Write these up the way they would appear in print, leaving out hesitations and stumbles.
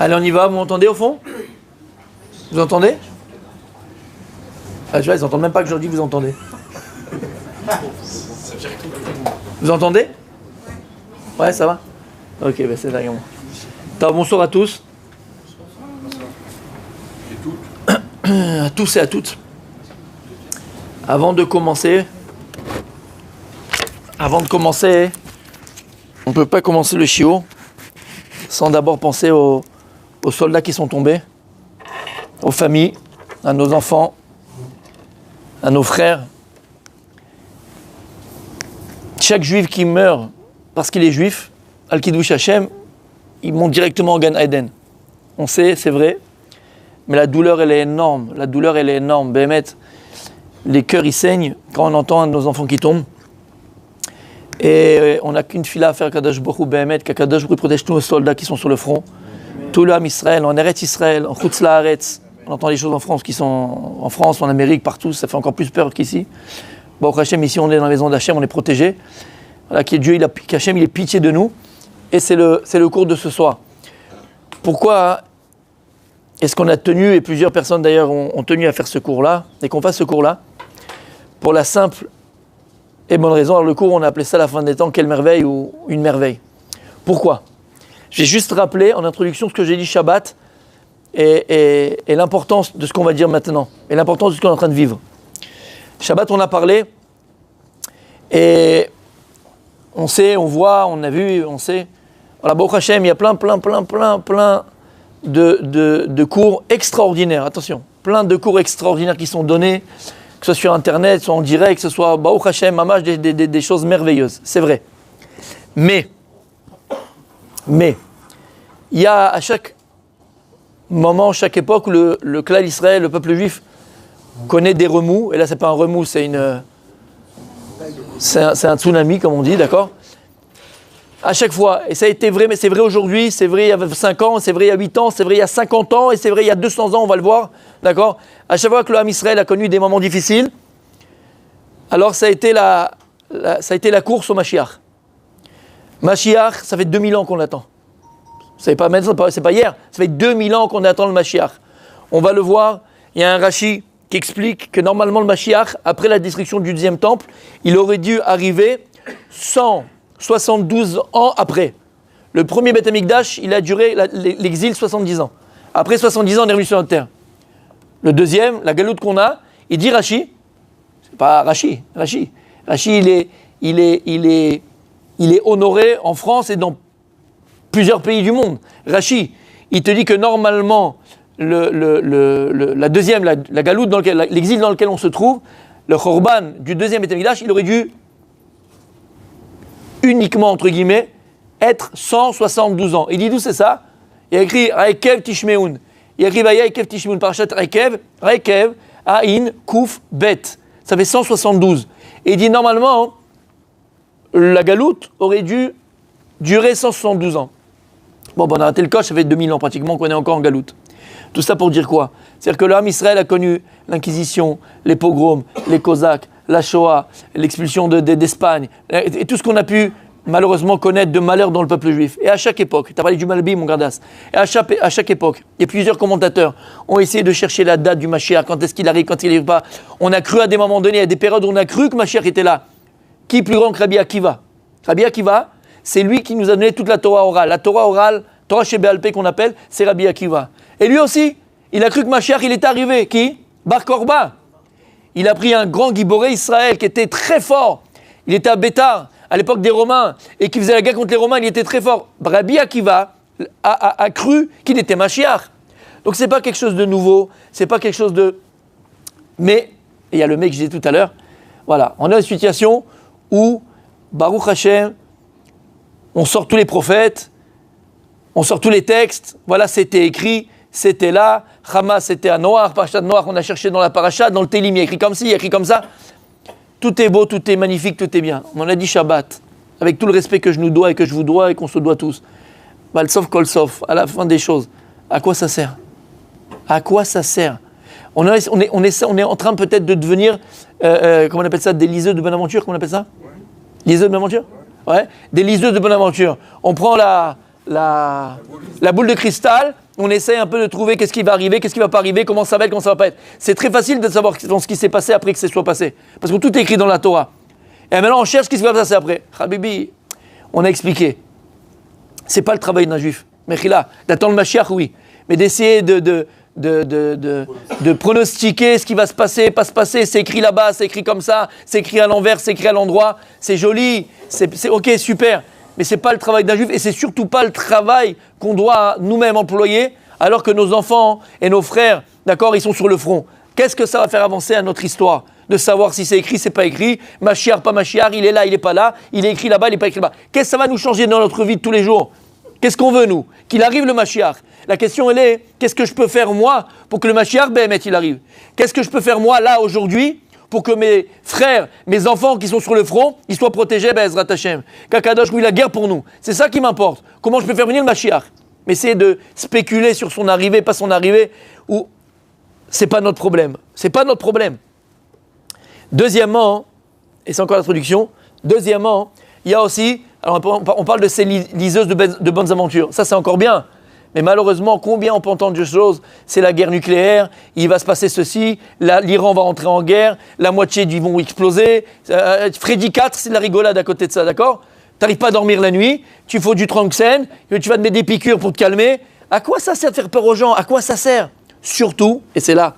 Allez, on y va. Vous m'entendez au fond? Vous entendez? Ah, tu vois, ils n'entendent même pas que je leur dis que vous entendez. Vous entendez? Ouais, ça va? Ok, ben c'est d'accord. Bonsoir à tous. À tous et à toutes. Avant de commencer, on ne peut pas commencer le shiur sans d'abord penser aux soldats qui sont tombés, aux familles, à nos enfants, à nos frères. Chaque juif qui meurt parce qu'il est juif, Al-Kiddush Hashem, il monte directement au Gan Eden. On sait, c'est vrai, mais la douleur elle est énorme. Béhémet, les cœurs ils saignent quand on entend un de nos enfants qui tombe. Et on n'a qu'une fila à faire, Kadosh Baruch Hu Béhémet, qu'Akadosh Baruch Hu protège tous nos soldats qui sont sur le front, tout le Ham Israël, en Eretz Israël, en Chutz La'aretz. On entend des choses en France qui sont en France, en Amérique, partout, ça fait encore plus peur qu'ici. Baruch Hashem, ici on est dans la maison d'Hachem, on est protégé. Voilà, Dieu, qu'Hachem il est pitié de nous. Et c'est le cours de ce soir. Pourquoi est-ce qu'on a tenu, et plusieurs personnes d'ailleurs ont tenu à faire ce cours-là, et qu'on fasse ce cours-là, pour la simple et bonne raison. Alors le cours, on a appelé ça à la fin des temps, quelle merveille ou une merveille. Pourquoi? J'ai juste rappelé en introduction ce que j'ai dit Shabbat, et l'importance de ce qu'on va dire maintenant, et l'importance de ce qu'on est en train de vivre. Shabbat, on a parlé, et on sait, on voit, on a vu, on sait. Voilà, Baruch Hashem, il y a plein de cours extraordinaires. Attention, plein de cours extraordinaires qui sont donnés, que ce soit sur Internet, soit en direct, que ce soit Baruch Hashem, Mamash, des choses merveilleuses. C'est vrai. Mais, il y a à chaque moment, chaque époque, où le clan d'Israël, le peuple juif, connaît des remous. Et là, c'est pas un remous, c'est un tsunami, comme on dit, d'accord? À chaque fois, et ça a été vrai, mais c'est vrai aujourd'hui, c'est vrai il y a 5 ans, c'est vrai il y a 8 ans, c'est vrai il y a 50 ans, et c'est vrai il y a 200 ans, on va le voir, d'accord? À chaque fois que le Ham Israël a connu des moments difficiles, alors ça a été la course au Mashiach. Mashiach, ça fait 2000 ans qu'on l'attend. C'est pas hier, ça fait 2000 ans qu'on attend le Mashiach. On va le voir, il y a un Rashi qui explique que normalement le Mashiach, après la destruction du deuxième temple, il aurait dû arriver 172 ans après. Le premier Beth Amikdash, il a duré l'exil 70 ans. Après 70 ans, on est revenu sur notre terre. Le deuxième, la galoute qu'on a, il dit Rashi, c'est pas Rashi, il est honoré en France et dans plusieurs pays du monde. Rashi, il te dit que normalement, la deuxième, la galoute, l'exil dans lequel on se trouve, le Khorban du deuxième Beth Amikdash, il aurait dû uniquement, entre guillemets, être 172 ans. Il dit d'où c'est ça? Il a écrit Rekev Tishmeun. Il a écrit Rekev Tishmeun, Parashat Rekev, Aïn, Kouf, Bet. Ça fait 172. Et il dit normalement, la galoute aurait dû durer 172 ans. Bon, on a raté le coche, ça fait 2000 ans pratiquement qu'on est encore en galoute. Tout ça pour dire quoi? C'est-à-dire que le Ham Israël a connu l'Inquisition, les pogroms, les Cosaques, la Shoah, l'expulsion d'Espagne, et tout ce qu'on a pu malheureusement connaître de malheur dans le peuple juif. Et à chaque époque, tu as parlé du Malbi, mon gardas, et à chaque époque, et plusieurs commentateurs ont essayé de chercher la date du Mashiach, quand est-ce qu'il arrive, quand il n'arrive pas. On a cru à des moments donnés, à des périodes où on a cru que Mashiach était là. Qui est plus grand que Rabbi Akiva? Rabbi Akiva, c'est lui qui nous a donné toute la Torah orale. La Torah orale, Torah Shebéalpé qu'on appelle, c'est Rabbi Akiva. Et lui aussi, il a cru que Mashiach, il était arrivé. Qui? Bar Korba. Il a pris un grand Giboré Israël qui était très fort. Il était à Bétar, à l'époque des Romains, et qui faisait la guerre contre les Romains, il était très fort. Rabbi Akiva a cru qu'il était Mashiach. Donc c'est pas quelque chose de nouveau, c'est pas quelque chose de... Mais, il y a le mec que je disais tout à l'heure, voilà, on a une situation où, Baruch Hashem, on sort tous les prophètes, on sort tous les textes, voilà, c'était écrit, c'était là, Hamas c'était à Noir, Parashat Noir, on a cherché dans la Parashat, dans le Télim, il y a écrit comme ci, il y a écrit comme ça. Tout est beau, tout est magnifique, tout est bien. On a dit Shabbat, avec tout le respect que je nous dois et que je vous dois et qu'on se doit tous. Balsof kol sof, à la fin des choses. À quoi ça sert? À quoi ça sert? On est en train peut-être de devenir, comment on appelle ça, des liseux de Bonaventure, comment on appelle ça? Ouais. Liseux de Bonaventure? Ouais. Des liseux de Bonaventure. On prend la la boule de cristal, on essaie un peu de trouver qu'est-ce qui va arriver, qu'est-ce qui va pas arriver, comment ça va être, comment ça va pas être. C'est très facile de savoir ce qui s'est passé après que ce soit passé. Parce que tout est écrit dans la Torah. Et maintenant, on cherche ce qui va passer après. Habibi, on a expliqué. C'est pas le travail d'un juif. Mechila, d'attendre le Mashiach, oui. Mais d'essayer de pronostiquer ce qui va se passer, pas se passer, c'est écrit là-bas, c'est écrit comme ça, c'est écrit à l'envers, c'est écrit à l'endroit, c'est joli, c'est ok, super. Mais c'est pas le travail d'un juif et c'est surtout pas le travail qu'on doit nous-mêmes employer alors que nos enfants et nos frères, d'accord, ils sont sur le front. Qu'est-ce que ça va faire avancer à notre histoire? De savoir si c'est écrit, c'est pas écrit, Mashiach, pas Mashiach, il est là, il est pas là, il est écrit là-bas, il est pas écrit là-bas. Qu'est-ce que ça va nous changer dans notre vie de tous les jours? Qu'est-ce qu'on veut, nous? Qu'il arrive le Mashiach. La question, elle est, qu'est-ce que je peux faire, moi, pour que le Mashiach, il arrive? Qu'est-ce que je peux faire, moi, là, aujourd'hui, pour que mes frères, mes enfants qui sont sur le front, ils soient protégés, Ezrat Hashem. Kakadosh, oui, la guerre pour nous. C'est ça qui m'importe. Comment je peux faire venir le Mashiach? Mais essayer de spéculer sur son arrivée, pas son arrivée, ou c'est pas notre problème. C'est pas notre problème. Deuxièmement, et c'est encore l'introduction, deuxièmement, il y a aussi, alors on parle de ces liseuses de bonnes aventures. Ça, c'est encore bien. Mais malheureusement, combien on peut entendre de choses? C'est la guerre nucléaire, il va se passer ceci, l'Iran va entrer en guerre, la moitié du vont exploser. Freddy 4, c'est de la rigolade à côté de ça, d'accord? Tu n'arrives pas à dormir la nuit, tu faut du Tranxène, tu vas te mettre des piqûres pour te calmer. À quoi ça sert de faire peur aux gens? À quoi ça sert? Surtout, et c'est là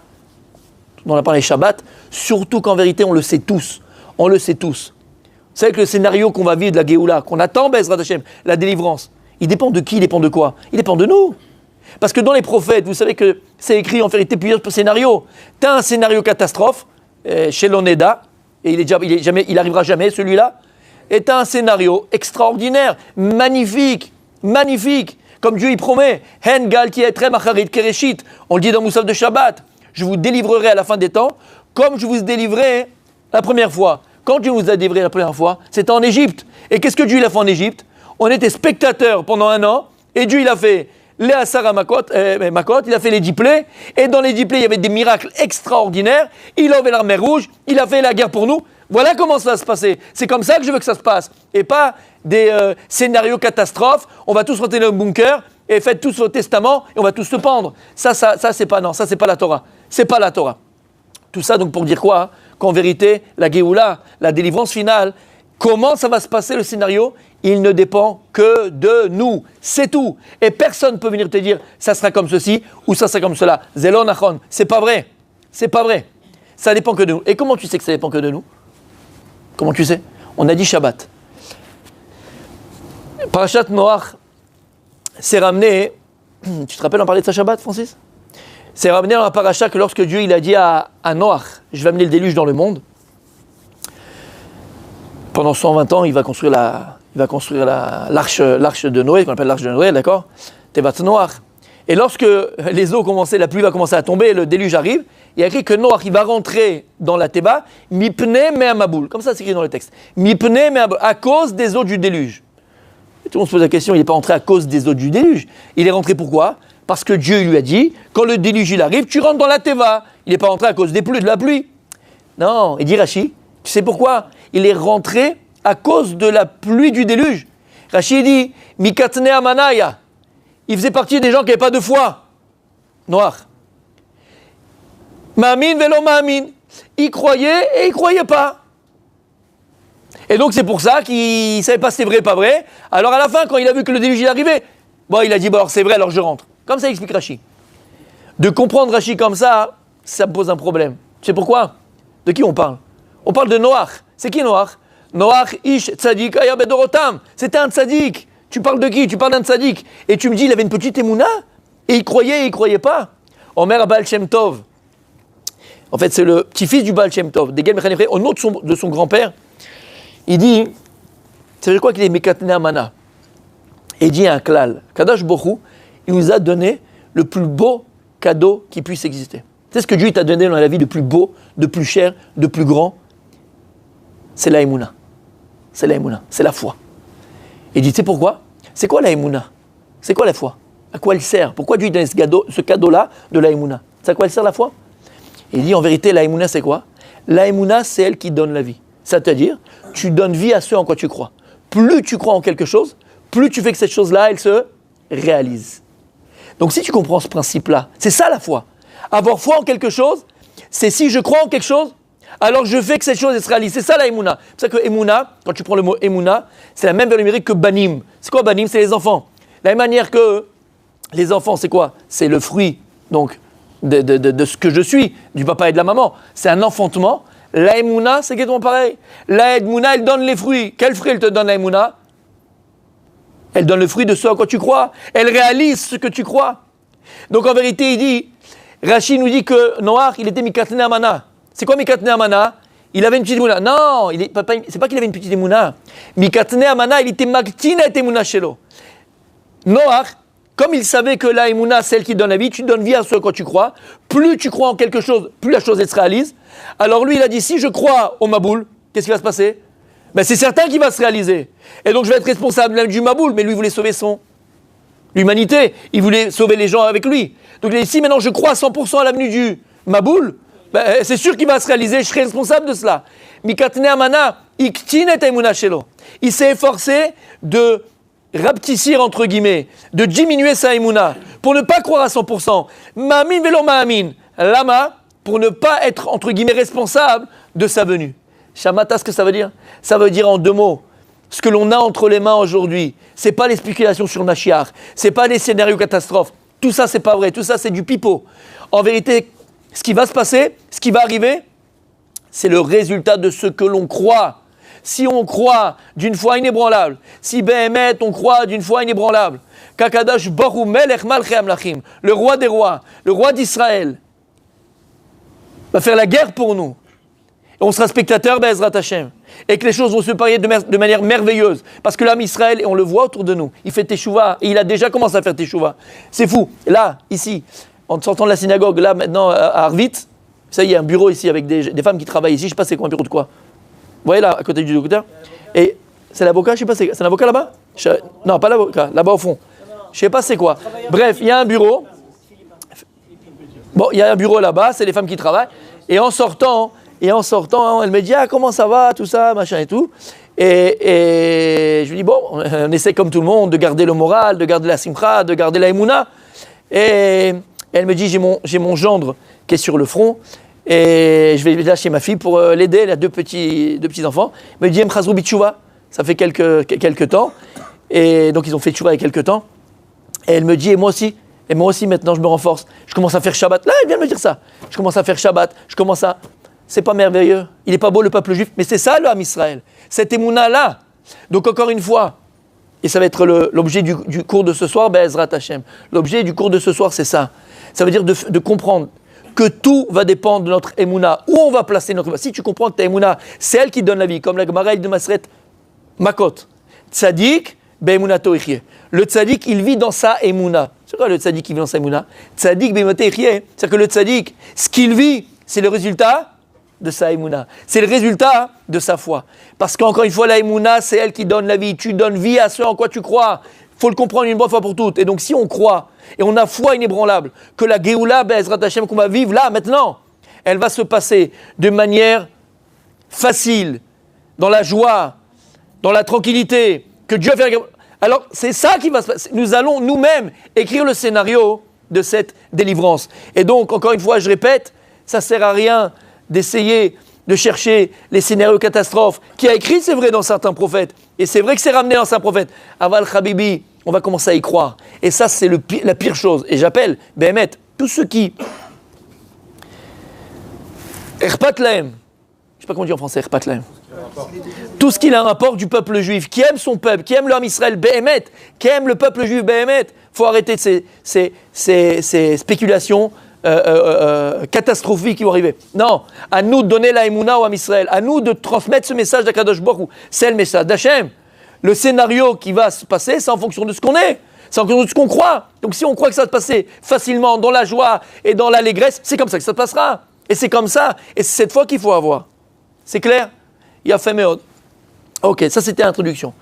dont on a parlé Shabbat, surtout qu'en vérité, on le sait tous. On le sait tous. Vous savez que le scénario qu'on va vivre de la Géoula, qu'on attend, Bezrat Hashem, la délivrance, il dépend de qui? Il dépend de quoi? Il dépend de nous. Parce que dans les prophètes, vous savez que c'est écrit en vérité plusieurs scénarios. Tu as un scénario catastrophe, chez l'Oneda, et il arrivera jamais, celui-là. Et tu as un scénario extraordinaire, magnifique, magnifique. Comme Dieu y promet, Hen Galti Etrem Acharit Kereshit. On le dit dans Moussaf de Shabbat. Je vous délivrerai à la fin des temps, comme je vous ai délivré la première fois. Quand Dieu nous a délivré la première fois, c'était en Égypte. Et qu'est-ce que Dieu il a fait en Égypte? On était spectateurs pendant 1 an, et Dieu il a fait les Asara Makot, il a fait les 10 plaies, et dans les 10 plaies il y avait des miracles extraordinaires. Il a ouvert la mer Rouge, il a fait la guerre pour nous. Voilà comment ça va se passer. C'est comme ça que je veux que ça se passe. Et pas des scénarios catastrophes. On va tous rentrer dans le bunker et faites tous vos testaments et on va tous se pendre. Ça c'est pas, non, ça c'est pas la Torah. C'est pas la Torah. Tout ça donc pour dire quoi? Hein? Qu'en vérité, la Géoula, la délivrance finale, comment ça va se passer le scénario? Il ne dépend que de nous. C'est tout. Et personne ne peut venir te dire ça sera comme ceci ou ça sera comme cela. Zelon Achon. C'est pas vrai. C'est pas vrai. Ça dépend que de nous. Et comment tu sais que ça dépend que de nous? Comment tu sais? On a dit Shabbat. Parashat Noach s'est ramené. Tu te rappelles en parler de ça Shabbat, Francis? C'est ramené dans la paracha que lorsque Dieu il a dit à Noach, je vais amener le déluge dans le monde. Pendant 120 ans, il va construire l'arche de Noé, qu'on appelle l'arche de Noé, d'accord? Tevat Noach. Et lorsque les eaux commençaient, la pluie va commencer à tomber, le déluge arrive, il y a écrit que Noach il va rentrer dans la Théba, mipne me'amaboul. Comme ça c'est écrit dans le texte. Mipne me'amaboul, à cause des eaux du déluge. Et tout le monde se pose la question, il n'est pas rentré à cause des eaux du déluge. Il est rentré pourquoi? Parce que Dieu lui a dit, quand le déluge il arrive, tu rentres dans la Théba. Il n'est pas rentré à cause de la pluie. Non, il dit Rashi, tu sais pourquoi? Il est rentré à cause de la pluie du déluge. Rashi dit, mikatne amanaya. Il faisait partie des gens qui n'avaient pas de foi. Noir. Ma'amin velo ma'amin. Il croyait et il ne croyait pas. Et donc c'est pour ça qu'il ne savait pas si c'est vrai ou pas vrai. Alors à la fin, quand il a vu que le déluge est arrivé, il a dit, alors c'est vrai, alors je rentre. Comme ça, il explique Rashi. De comprendre Rashi comme ça me pose un problème. Tu sais pourquoi? De qui on parle? On parle de Noach. C'est qui Noach? Noach ish tzadik aya bedorotam. C'était un tzadik. Tu parles de qui? Tu parles d'un tzadik. Et tu me dis, il avait une petite émouna? Et il croyait et il croyait pas. Omer Baal Shem Tov. En fait, c'est le petit-fils du Baal Shem Tov. Degel Mechanefre, au nom de son grand-père. Il dit, c'est quoi qu'il est Mekatne Amana? Et il dit un klal. Kadash Bochou, il nous a donné le plus beau cadeau qui puisse exister. C'est ce que Dieu t'a donné dans la vie de plus beau, de plus cher, de plus grand. C'est la émouna. C'est la émouna. C'est la foi. Et il dit, tu sais pourquoi? C'est quoi la émouna? C'est quoi la foi? À quoi elle sert? Pourquoi Dieu donne ce cadeau-là de la émouna? C'est à quoi elle sert la foi? Et il dit, en vérité, la émouna, c'est quoi? La émouna, c'est elle qui donne la vie. C'est-à-dire, tu donnes vie à ce en quoi tu crois. Plus tu crois en quelque chose, plus tu fais que cette chose-là, elle se réalise. Donc si tu comprends ce principe-là, c'est ça la foi. Avoir foi en quelque chose, c'est si je crois en quelque chose, alors je fais que cette chose se réalise. C'est ça la Emouna. C'est pour ça que Emouna, quand tu prends le mot Emouna, c'est la même valeur numérique que Banim. C'est quoi Banim? C'est les enfants. De la même manière que les enfants, c'est quoi? C'est le fruit donc, de ce que je suis, du papa et de la maman. C'est un enfantement. La Emouna, c'est exactement pareil. La Emouna, elle donne les fruits. Quel fruit elle te donne la Emouna? Elle donne le fruit de ce à quoi tu crois. Elle réalise ce que tu crois. Donc en vérité, il dit, Rachid nous dit que Noach, il était Mikatne Amana. C'est quoi Mikatne Amana? Il avait une petite Emouna. Non, c'est pas qu'il avait une petite Emouna. Mikatne Amana, il était Maktina et Emouna Shelo. Noach, comme il savait que la Emouna, c'est elle qui donne la vie, tu donnes vie à ce à quoi tu crois. Plus tu crois en quelque chose, plus la chose elle se réalise. Alors lui, il a dit, si je crois au Maboul, qu'est-ce qui va se passer? Ben, c'est certain qu'il va se réaliser. Et donc je vais être responsable même du Maboul, mais lui voulait sauver l'humanité. Il voulait sauver les gens avec lui. Donc il a dit, si maintenant je crois à 100% à l'avenue du Maboul, ben, c'est sûr qu'il va se réaliser, je serai responsable de cela. Mikatne Amana, iktinet emuna shelo. Il s'est efforcé de rapetissir, entre guillemets, de diminuer sa emuna, pour ne pas croire à 100%. Ma'amin velo ma'amin. Lama, pour ne pas être, entre guillemets, responsable de sa venue. Shamata, ce que ça veut dire? Ça veut dire en deux mots. Ce que l'on a entre les mains aujourd'hui, c'est pas les spéculations sur Mashiach, c'est pas les scénarios catastrophes. Tout ça, c'est pas vrai. Tout ça, c'est du pipeau. En vérité, ce qui va se passer, ce qui va arriver, c'est le résultat de ce que l'on croit. Si on croit d'une foi inébranlable, si Behemet, on croit d'une foi inébranlable, Kakadash Baruch Melech Malchei Amlachim, le roi des rois, le roi d'Israël, va faire la guerre pour nous. Et on sera spectateur Be'ezrat Hashem. Et que les choses vont se parier de manière merveilleuse. Parce que l'âme Israël, et on le voit autour de nous, il fait Teshuvah, et il a déjà commencé à faire Teshuvah. C'est fou. Là, ici, en sortant de la synagogue, là maintenant à Arvit, ça y est, il y a un bureau ici avec des femmes qui travaillent ici, je ne sais pas c'est quoi un bureau de quoi. Vous voyez là, à côté du docteur? Et c'est l'avocat, je ne sais pas, c'est un avocat là-bas? Non, pas l'avocat, là-bas au fond. Je ne sais pas c'est quoi. Bref, il y a un bureau. Bon, il y a un bureau là-bas, c'est les femmes qui travaillent. Et en sortant, elle me dit, ah, comment ça va, tout ça, machin et tout. Et je lui dis, bon, on essaie comme tout le monde de garder le moral, de garder la simcha, de garder la émouna. Et elle me dit, j'ai mon gendre qui est sur le front. Et je vais lâcher ma fille pour l'aider, elle a deux petits enfants. Elle me dit, M'chazrou bitchouva, ça fait quelques temps. Et donc ils ont fait tchouva il y a quelques temps. Et elle me dit, et moi aussi maintenant je me renforce. Je commence à faire Shabbat. Là, elle vient de me dire ça. Je commence à faire Shabbat, c'est pas merveilleux. Il n'est pas beau le peuple juif, mais c'est ça le Ham Israël. Cette émouna-là. Donc encore une fois, et ça va être l'objet du cours de ce soir, Be'ezrat Hashem. L'objet du cours de ce soir, c'est ça. Ça veut dire de comprendre que tout va dépendre de notre émouna. Où on va placer notre émouna. Si tu comprends que ta émouna, c'est elle qui donne la vie, comme la Gemara de Masret Makot. Tzadik, be'emunato ichye. Le tzadik, il vit dans sa émouna. C'est quoi le tzadik qui vit dans sa émouna? Tzadik, be'emunato ichye. C'est-à-dire que le tzadik, ce qu'il vit, c'est le résultat de sa émouna. C'est le résultat de sa foi. Parce qu'encore une fois, la émouna, c'est elle qui donne la vie. Tu donnes vie à ce en quoi tu crois. Il faut le comprendre une bonne fois pour toutes. Et donc, si on croit, et on a foi inébranlable, que la Géoula, Be'ezrat Hashem, qu'on va vivre là, maintenant, elle va se passer de manière facile, dans la joie, dans la tranquillité, que Dieu fait. Alors, c'est ça qui va se passer. Nous allons nous-mêmes écrire le scénario de cette délivrance. Et donc, encore une fois, je répète, ça ne sert à rien d'essayer de chercher les scénarios catastrophes qui a écrit, c'est vrai, dans certains prophètes. Et c'est vrai que c'est ramené dans certains prophètes. Aval Habibi, on va commencer à y croire. Et ça, c'est la pire chose. Et j'appelle, Béhémet, tous ceux qui... Erpat lahem. Je ne sais pas comment on dit en français, Erpat lahem. Tout ce qui a un rapport du peuple juif, qui aime son peuple, qui aime l'homme Israël, Béhémet, qui aime le peuple juif, Béhémet. Il faut arrêter ces spéculations catastrophiques qui vont arriver. Non, à nous de donner la émouna au Ham Israël, à nous de transmettre ce message d'Akadosh Baruch Hu. C'est le message d'Hachem. Le scénario qui va se passer, c'est en fonction de ce qu'on est, c'est en fonction de ce qu'on croit. Donc si on croit que ça va se passer facilement, dans la joie et dans l'allégresse, c'est comme ça que ça se passera. Et c'est comme ça, et c'est cette foi qu'il faut avoir. C'est clair? Il y a fait méode. Ok, ça c'était l'introduction.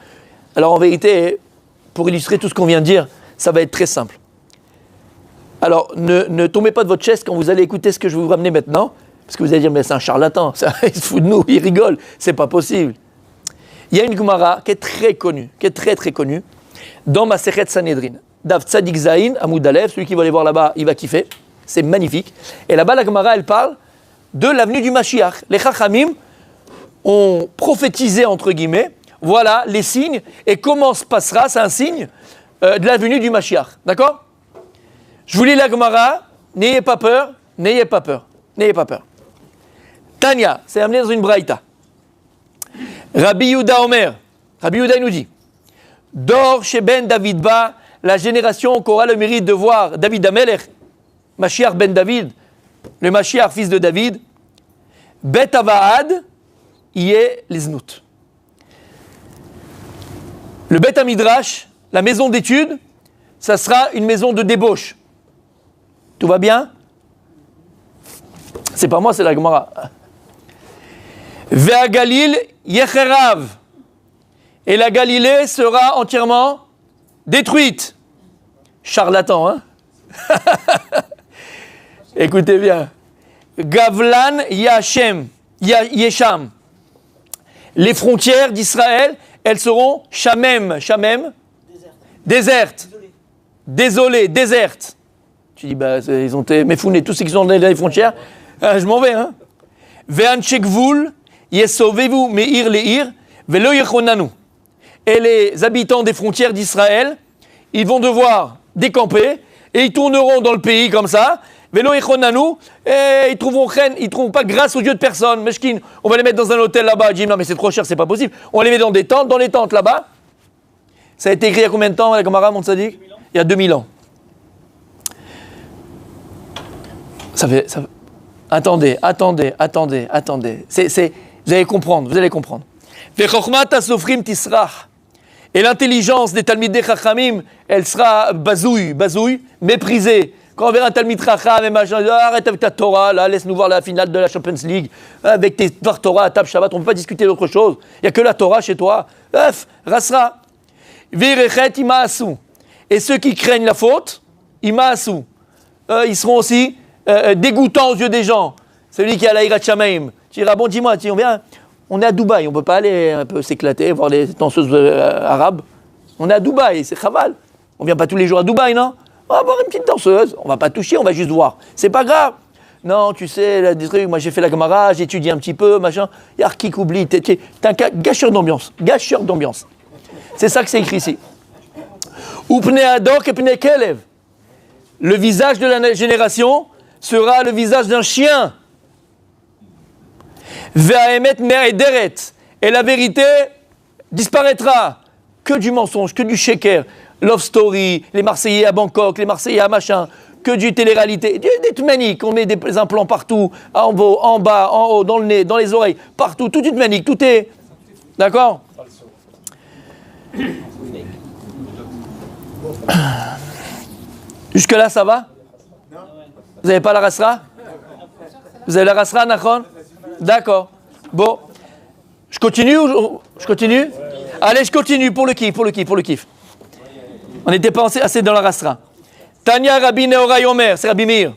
Alors en vérité, pour illustrer tout ce qu'on vient de dire, ça va être très simple. Alors, ne tombez pas de votre chaise quand vous allez écouter ce que je vais vous ramener maintenant, parce que vous allez dire, mais c'est un charlatan, il se fout de nous, il rigole, c'est pas possible. Il y a une Gemara qui est très connue, qui est très très connue, dans Masechet Sanhedrin. Dav Tzadik Zain, Amoud Aleph, celui qui va aller voir là-bas, il va kiffer. C'est magnifique. Et là-bas, la Gemara, elle parle de l'avenue du Mashiach. Les Chachamim ont prophétisé, entre guillemets, voilà les signes, et comment se passera, c'est un signe de la venue du Mashiach. D'accord? Je vous lis la Gemara, n'ayez pas peur, n'ayez pas peur, n'ayez pas peur. Tanya, c'est amené dans une braïta. Rabbi Yehuda Omer, Rabbi Yehuda nous dit, Dor chez Ben David Ba, la génération qui aura le mérite de voir David Amelech, Mashiach ben David, le Mashiach fils de David, Bet Avaad, y est les Znout. Le Bet Amidrash, la maison d'études, ça sera une maison de débauche. Tout va bien? C'est pas moi, c'est la Gemara. Ve'a Galil Yecherav. Et la Galilée sera entièrement détruite. Charlatan, hein? Écoutez bien. Gavlan Yasham. Les frontières d'Israël, elles seront Shamem. Shamem? Désertes. Désolé, désertes. Tu dis, bah, ils ont été méfounés, tous ceux qui sont dans les frontières. Je m'en vais, hein. Ve'an Shekvul, Yesovevu Meir Leir, Velo Yechonanu. Et les habitants des frontières d'Israël, ils vont devoir décamper et ils tourneront dans le pays comme ça. Velo Yechonanu, et ils trouveront pas grâce aux dieux de personne. Meshkin, on va les mettre dans un hôtel là-bas. Ils disent, non, mais c'est trop cher, c'est pas possible. On les met dans les tentes là-bas. Ça a été écrit il y a combien de temps, la Gemara, mon Tzadik? Il y a 2000 ans. Attendez. Vous allez comprendre. Et l'intelligence des Talmidei Chachamim, elle sera bazouille, méprisée. Quand on verra un Talmid Chacham et machin, arrête avec ta Torah, là, laisse-nous voir la finale de la Champions League, avec tes Torah à table Shabbat, on ne peut pas discuter d'autre chose. Il n'y a que la Torah chez toi. Rasra. Virechet imaasu. Et ceux qui craignent la faute, imaasu. Ils seront aussi dégoûtants aux yeux des gens. Celui qui a la Hirat Shamaim. Tu diras, bon, dis-moi, on est à Dubaï, on ne peut pas aller un peu s'éclater, voir les danseuses arabes. On est à Dubaï, c'est chaval. On ne vient pas tous les jours à Dubaï, non? On va voir une petite danseuse, on ne va pas toucher, on va juste voir. C'est pas grave. Non, tu sais, moi j'ai fait la Gemara, j'ai étudié un petit peu, machin. Yarkik oublie, t'es un gâcheur d'ambiance. Gâcheur d'ambiance. C'est ça que c'est écrit ici. Upne adok et pne kelev. Le visage de la génération sera le visage d'un chien. Ve'aemet me'ederet. Et la vérité disparaîtra. Que du mensonge, que du sheker. Love Story, les Marseillais à Bangkok, les Marseillais à machin, que du télé-réalité, des maniques, on met des implants partout, en haut, en bas, en haut, dans le nez, dans les oreilles, partout, toute une manique, tout est... D'accord? Jusque-là, ça va? Vous n'avez pas la rasra? Vous avez la rasra, Nachon? D'accord. Bon. Je continue ou je continue? Allez, je continue pour le kiff. On n'était pas assez dans la rasra. Tanya Rabbi Nehorai Omer, c'est Rabbi Meir.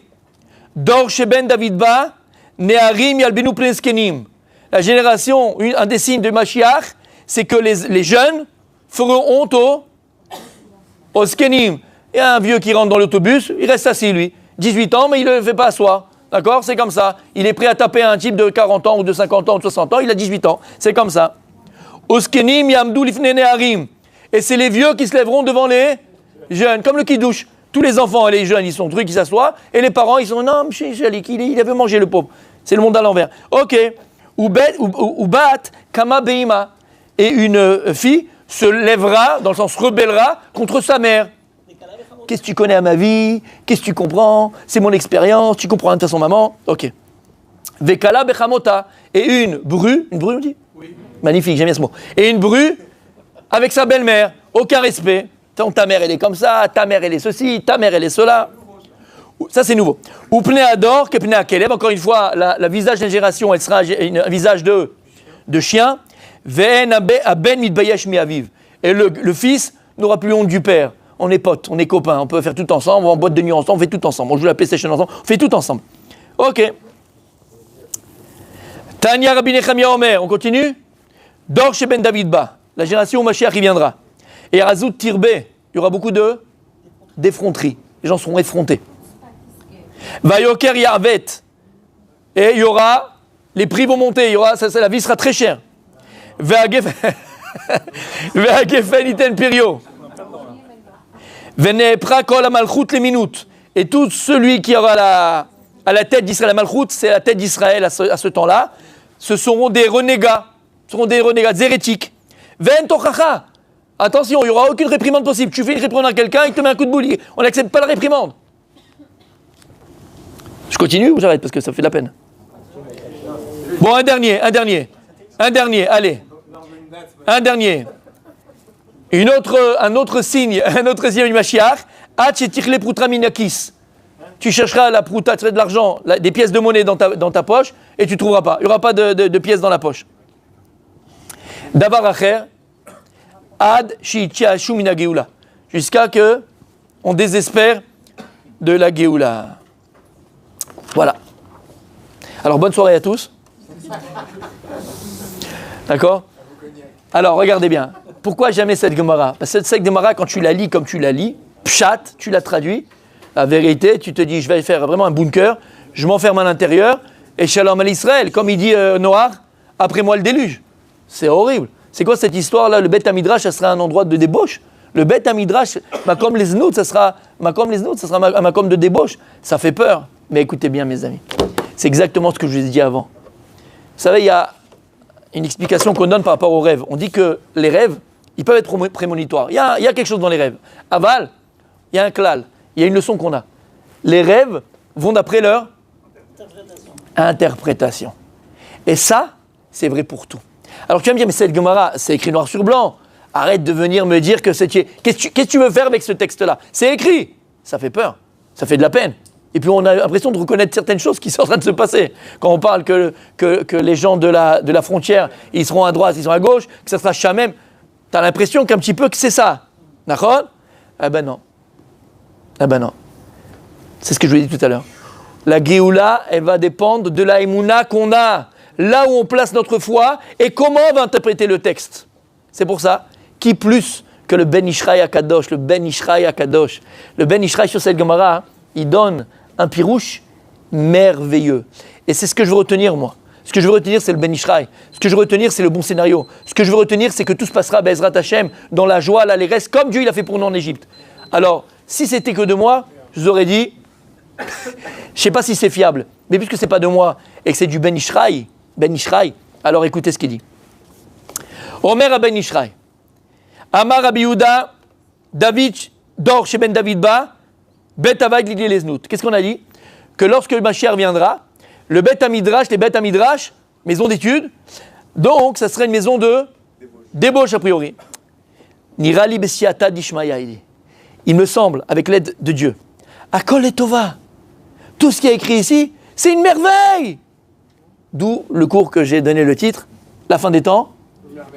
Dor Sheben David Ba, Neharim Yalbinu Pleskenim. La génération, un des signes de Mashiach, c'est que les jeunes feront honte aux Skenim. Il y a un vieux qui rentre dans l'autobus, il reste assis lui. 18 ans, mais il ne le fait pas asseoir. D'accord? C'est comme ça. Il est prêt à taper un type de 40 ans ou de 50 ans ou de 60 ans, il a 18 ans. C'est comme ça. Oskenim Yamdou Lifne Neharim. Et c'est les vieux qui se lèveront devant les jeunes, comme le kidouche. Tous les enfants et les jeunes, ils sont trucs, ils s'assoient, et les parents, ils sont non, monsieur Jalik, il avait mangé le pauvre. C'est le monde à l'envers. Ok. Ubat Kama Beima. Et une fille se lèvera, dans le sens rebellera, contre sa mère. Qu'est-ce que tu connais à ma vie? Qu'est-ce que tu comprends? C'est mon expérience, tu comprends rien de son maman? Ok. Vekala Bechamota. Et une bru, on dit? Oui. Magnifique, j'aime bien ce mot. Et une bru avec sa belle-mère, aucun respect. Ta mère, elle est comme ça, ta mère, elle est ceci, ta mère, elle est cela. Ça, c'est nouveau. Ou pne ador, que pne akelev. Encore une fois, la visage de la génération, elle sera un visage de chien. Ve'en aben mitbayesh mi aviv. Et le fils n'aura plus honte du père. On est potes, on est copains, on peut faire tout ensemble, on va en boîte de nuit ensemble, on fait tout ensemble. On joue la PlayStation ensemble, on fait tout ensemble. Ok. Tanya Rabbi Nechemia Omer, on continue. Dor chez Ben David Ba. La génération où Mashiach y viendra. Et Razout Tirbe, il y aura beaucoup de d'effronterie. Les gens seront effrontés. Vayoker Yarvet. Et il y aura, les prix vont monter, la vie sera très chère. Ve'agefen iten pirio. Ve'ne'epra kol hamalchut leminut. Et tout celui qui aura à la tête d'Israël, la malchut, c'est la tête d'Israël à ce temps-là, ce seront des renégats, des hérétiques. Ve'en tochacha. Attention, il n'y aura aucune réprimande possible. Tu fais une réprimande à quelqu'un, il te met un coup de boule. On n'accepte pas la réprimande. Je continue ou j'arrête parce que ça fait de la peine. Bon, un dernier, allez. Un dernier. Un autre signe du Mashiach. Tu chercheras la prouta, de l'argent, des pièces de monnaie dans ta poche et tu ne trouveras pas. Il n'y aura pas de pièces dans la poche. Davar acher, ad shi'itchashu mina geoula. Jusqu'à que on désespère de la geoula. Voilà. Alors, bonne soirée à tous. D'accord? Alors, regardez bien. Pourquoi jamais cette Gemara? Parce que cette Gemara, quand tu la lis comme tu la lis, pshat, tu la traduis, la vérité, tu te dis, je vais faire vraiment un bunker, je m'enferme à l'intérieur, et shalom à l'Israël, comme il dit Noah, après moi le déluge. C'est horrible. C'est quoi cette histoire-là? Le Beth Hamidrash, ça sera un endroit de débauche. Le Beth Hamidrash, Makom les Znout, ça sera un Makom de débauche. Ça fait peur. Mais écoutez bien, mes amis. C'est exactement ce que je vous ai dit avant. Vous savez, il y a une explication qu'on donne par rapport aux rêves. On dit que les rêves, ils peuvent être prémonitoires. Il y a quelque chose dans les rêves. Aval, il y a un klal. Il y a une leçon qu'on a. Les rêves vont d'après leur interprétation. Et ça, c'est vrai pour tout. Alors tu vas me dire, mais cette Gemara, c'est écrit noir sur blanc. Arrête de venir me dire que c'est... Qu'est-ce que tu veux faire avec ce texte-là? C'est écrit. Ça fait peur. Ça fait de la peine. Et puis on a l'impression de reconnaître certaines choses qui sont en train de se passer. Quand on parle que les gens de la frontière, ils seront à droite, ils seront à gauche, que ça sera Shamem, tu as l'impression qu'un petit peu que c'est ça. D'accord? Eh ben non. C'est ce que je vous ai dit tout à l'heure. La Géoula, elle va dépendre de la Emouna qu'on a. Là où on place notre foi et comment on va interpréter le texte. C'est pour ça, qui plus que le Ben Ishraï Akadosh, le Ben Ishraï sur cette Gemara, il donne un pirouche merveilleux. Et c'est ce que je veux retenir, moi. Ce que je veux retenir, c'est le Ben Ishraï. Ce que je veux retenir, c'est le bon scénario. Ce que je veux retenir, c'est que tout se passera Bezrat Hashem, dans la joie, l'allégresse, comme Dieu il a fait pour nous en Égypte. Alors, si c'était que de moi, je vous aurais dit, je ne sais pas si c'est fiable, mais puisque ce n'est pas de moi et que c'est du Ben Ishraï, alors écoutez ce qu'il dit. Omer à Ben Ishraï. Amar Rabbi Yehuda, David, Dor chez Ben David Ba, Bet Avad Lili Leznout. Qu'est-ce qu'on a dit? Que lorsque le Mashiach viendra, le Bet Hamidrash, les Bet Hamidrash, maison d'études, donc ça serait une maison de débauche a priori. Nirali Bessiata Dishmaya. Il me semble, avec l'aide de Dieu, Akol et Tova, tout ce qui est écrit ici, c'est une merveille. D'où le cours que j'ai donné le titre, La fin des temps,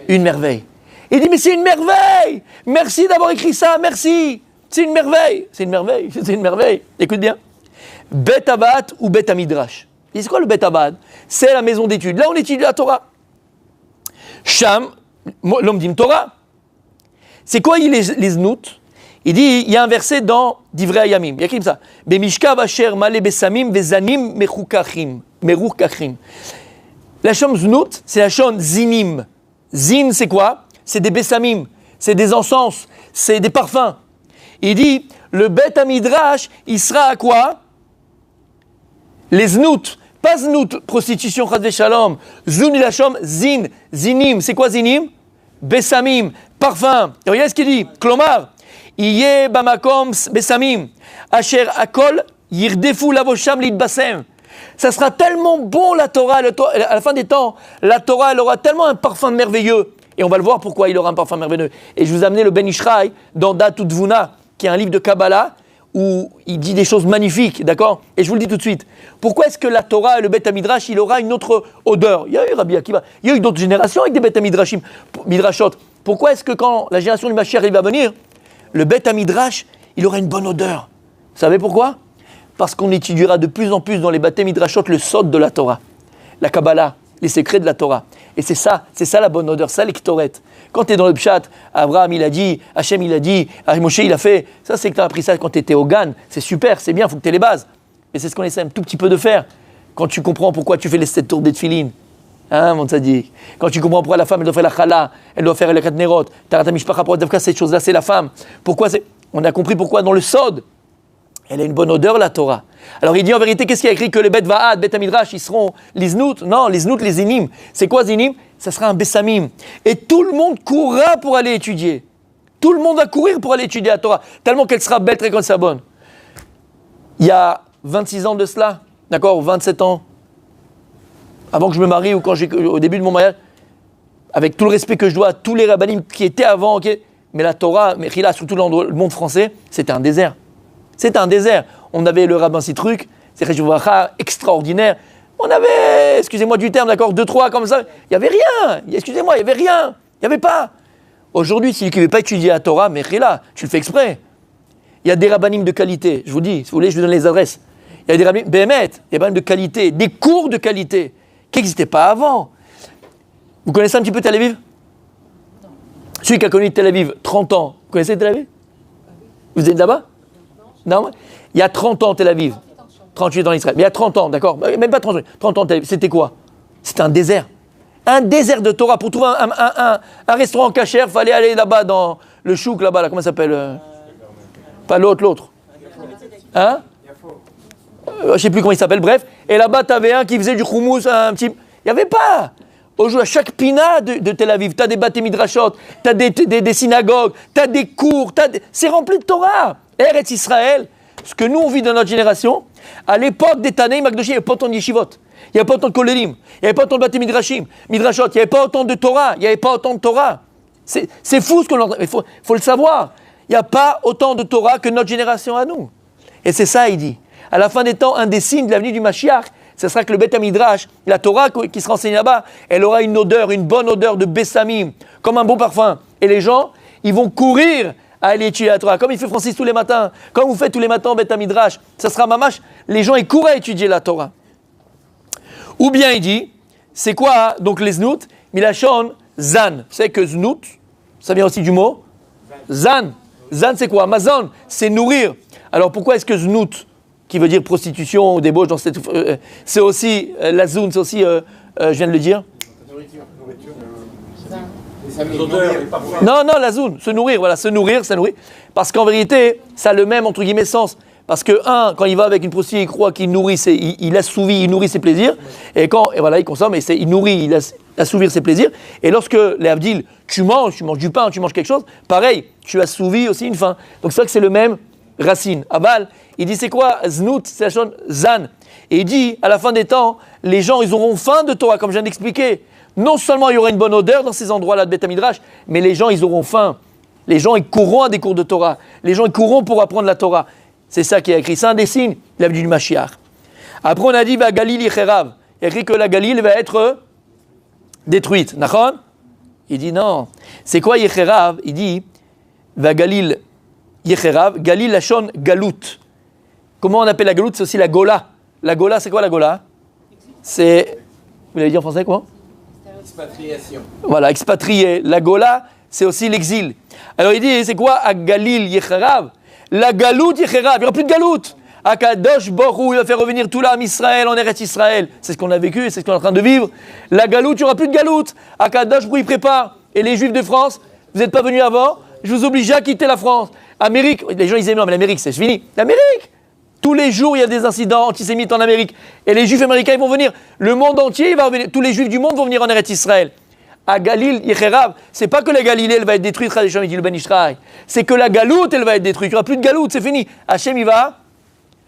une merveille. Il dit, mais c'est une merveille. Merci d'avoir écrit ça, merci. C'est une merveille. Écoute bien. Bet Abad ou Bet Hamidrash. C'est quoi le Bet Abad? C'est la maison d'études. Là, on étudie la Torah. Sham, l'Omdim Torah. C'est quoi les znout? Il dit, il y a un verset dans Divrei Hayamim. Il y a écrit comme ça. Bemishkav asher male besamim vezanim mechukachim. La sham znout, c'est la sham zinim. Zin, c'est quoi? C'est des bessamim, c'est des encens, c'est des parfums. Il dit, le Bet Hamidrash, il sera à quoi? Les znout. Pas znout, prostitution, chas shalom. Zun ilashom, zin, zinim. C'est quoi zinim? Bessamim, parfum. Et regardez ce qu'il dit. Klomar, Iye bamakom besamim, asher akol yirdefu lavosham lidbasem. Ça sera tellement bon la Torah, à la fin des temps, la Torah, elle aura tellement un parfum merveilleux. Et on va le voir pourquoi il aura un parfum merveilleux. Et je vous ai amené le Ben Ishraï dans Datout-Vuna, qui est un livre de Kabbalah, où il dit des choses magnifiques, d'accord? Et je vous le dis tout de suite. Pourquoi est-ce que la Torah et le Bet Hamidrash, il aura une autre odeur? Il y a eu Rabbi Akiva, il y a eu d'autres générations avec des Bet Hamidrashim, Midrashot. Pourquoi est-ce que quand la génération du Mashiach va venir, le Bet Hamidrash, il aura une bonne odeur? Vous savez pourquoi? Parce qu'on étudiera de plus en plus dans les Bet Midrashot le sod de la Torah, la Kabbalah, les secrets de la Torah. Et c'est ça la bonne odeur, ça les ktoret. Quand tu es dans le pshat, Abraham il a dit, Hachem il a dit, Moshe il a fait, ça c'est que tu as appris ça quand tu étais au Gan, c'est super, c'est bien, il faut que tu aies les bases. Mais c'est ce qu'on essaie un tout petit peu de faire. Quand tu comprends pourquoi tu fais les 7 tours des tefilin, hein, mon tzaddik. Quand tu comprends pourquoi la femme elle doit faire la chala, elle doit faire le kat nerot, Tarat mishpacha, pourquoi cette chose-là c'est la femme. Pourquoi c'est... On a compris pourquoi dans le sod, elle a une bonne odeur, la Torah. Alors il dit en vérité, qu'est-ce qu'il y a écrit que les Bet Va'ad, Bet Midrash, ils seront l'iznout? Non, l'iznout, les zinim. C'est quoi zinim? Ça sera un bessamim. Et tout le monde courra pour aller étudier. Tout le monde va courir pour aller étudier la Torah, tellement qu'elle sera belle très quand ça bonne. Il y a 26 ans de cela, d'accord, ou 27 ans, avant que je me marie ou au début de mon mariage, avec tout le respect que je dois à tous les rabbinim qui étaient avant, ok, mais la Torah, Mechila, surtout dans le monde français, c'était un désert. C'était un désert. On avait le rabbin Citruc, c'est extraordinaire. On avait, excusez-moi du terme, d'accord, 2-3 comme ça. Il n'y avait rien. Excusez-moi, il n'y avait rien. Il n'y avait pas. Aujourd'hui, si tu ne veux pas étudier la Torah, Mechila, tu le fais exprès. Il y a des rabbinim de qualité. Je vous dis, si vous voulez, je vous donne les adresses. Il y a des rabbinim, Béhémet, des rabbinim de qualité, des cours de qualité qui n'existaient pas avant. Vous connaissez un petit peu Tel Aviv? Celui qui a connu Tel Aviv 30 ans, vous connaissez Tel Aviv? Vous êtes là-bas? Non. Il y a 30 ans Tel Aviv, 38 dans Israël, mais il y a 30 ans, d'accord? Même pas 30 ans Tel Aviv, c'était quoi? C'était un désert. Un désert de Torah. Pour trouver un restaurant cachère, il fallait aller là-bas dans le chouk, là-bas, là, comment ça s'appelle? Pas l'autre. Hein? Je ne sais plus comment il s'appelle, bref. Et là-bas, tu avais un qui faisait du houmous, un petit... Il n'y avait pas. Aujourd'hui, à chaque pina de Tel Aviv, tu as des bâtés midrashot, tu as des synagogues, tu as des cours, c'est rempli de Torah. Eretz Israël, ce que nous on vit dans notre génération, à l'époque des Tanei Magdoshim, il n'y avait pas autant de yeshivot, il n'y avait pas autant de kolelim, il n'y avait pas autant de bâtés midrashot, il n'y avait pas autant de Torah, il n'y avait pas autant de Torah. C'est fou ce qu'on entend, il faut le savoir. Il n'y a pas autant de Torah que notre génération à nous. Et c'est ça, il dit. À la fin des temps, un des signes de l'avenue du Mashiach, ce sera que le Beth Midrash, la Torah qui sera enseignée là-bas, elle aura une odeur, une bonne odeur de bessamim, comme un bon parfum. Et les gens, ils vont courir à aller étudier la Torah, comme il fait Francis tous les matins, comme vous faites tous les matins au Beth Midrash. Ça sera mamash, les gens, ils courent à étudier la Torah. Ou bien il dit, c'est quoi donc les znout? Milachon, zan. Vous savez que znout, ça vient aussi du mot zan. Zan, c'est quoi? Amazon, c'est nourrir. Alors pourquoi est-ce que znout, qui veut dire prostitution ou débauche dans cette... c'est aussi la zoune, c'est aussi, je viens de le dire. Nourriture. Non, la zoune, se nourrir, voilà, se nourrir. Parce qu'en vérité, ça a le même, entre guillemets, sens. Parce que, quand il va avec une prostituée, il croit qu'il nourrit, il assouvit, il nourrit ses plaisirs. Et voilà, il consomme, et il nourrit, il assouvir ses plaisirs. Et lorsque, les Abdil, tu manges du pain, tu manges quelque chose, pareil, tu assouvis aussi une faim. Donc c'est vrai que c'est le même racine. Aval, il dit c'est quoi? Znout, c'est la chose zan. Et il dit, à la fin des temps, les gens, ils auront faim de Torah, comme je viens d'expliquer. Non seulement il y aura une bonne odeur dans ces endroits-là de Beth Midrash, mais les gens, ils auront faim. Les gens, ils courront à des cours de Torah. Les gens, ils courront pour apprendre la Torah. C'est ça qui est écrit. C'est un des signes de l'avenue du Mashiach. Après, on a dit, va Galil Yecherav. Il y a écrit que la Galil va être détruite. Nachon? Il dit non. C'est quoi Yecherav? Il dit, va Galil Yecherav. Galil Lachon Galout. Comment on appelle la Galout? C'est aussi la Gola. La Gola, c'est quoi la Gola? C'est, vous l'avez dit en français quoi? Expatriation. Voilà, expatrié. La Gola, c'est aussi l'exil. Alors il dit, c'est quoi à Galil Yecherav? La Galout Yecherav. Il n'y aura plus de Galout. Akadosh Borou, il va faire revenir tout l'âme Israël en Eretz Israël. C'est ce qu'on a vécu, c'est ce qu'on est en train de vivre. La Galout, il n'y aura plus de Galout. Akadosh Borou, il prépare. Et les Juifs de France, vous n'êtes pas venus avant, je vous oblige à quitter la France. Amérique, les gens ils disent non, mais l'Amérique, c'est fini. L'Amérique! Tous les jours, il y a des incidents antisémites en Amérique. Et les Juifs américains, ils vont venir. Le monde entier, il va revenir. Tous les Juifs du monde vont venir en Eretz Israël. À Galil, Yecherav, c'est pas que la Galilée, elle va être détruite, c'est que la Galoute, elle va être détruite. Il n'y aura plus de Galoute, c'est fini. Hachem, il va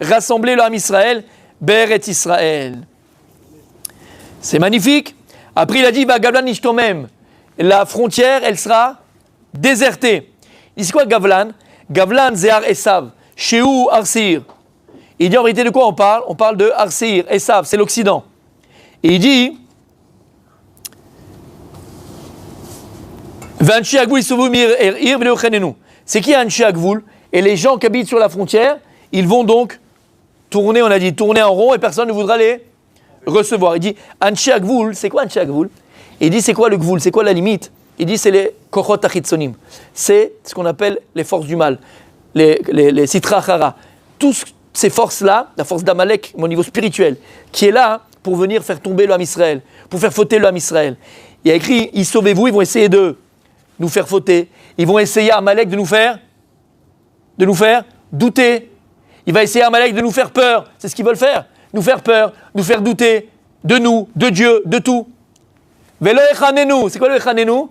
rassembler l'âme Israël, Beret Israël. C'est magnifique. Après, il a dit, va Gavlan Ishtomem. La frontière, elle sera désertée. Il dit, c'est quoi Gavlan? Gavlan, Zéar Esav. Shehu Arsir. Il dit en réalité de quoi on parle? On parle de Arsir, Esav, c'est l'Occident. Et il dit, c'est qui Anshi Agvoul? Et les gens qui habitent sur la frontière, ils vont donc tourner, on a dit, tourner en rond et personne ne voudra les recevoir. Il dit, Anshe Agvul, c'est quoi Anshe Agvul? Il dit, c'est quoi le Gvul? C'est quoi la limite? Il dit, c'est les Kochot Achitzonim. C'est ce qu'on appelle les forces du mal, les Sitra Achara. Toutes ces forces-là, la force d'Amalek, au niveau spirituel, qui est là pour venir faire tomber le Ham Israël, pour faire fauter le Ham Israël. Il y a écrit, ils sauvez-vous, ils vont essayer de nous faire fauter. Ils vont essayer à Amalek de nous faire douter. Il va essayer à Amalek de nous faire peur. C'est ce qu'ils veulent faire. Nous faire peur, nous faire douter de nous, de Dieu, de tout. Velo echanenu. C'est quoi le echanenu?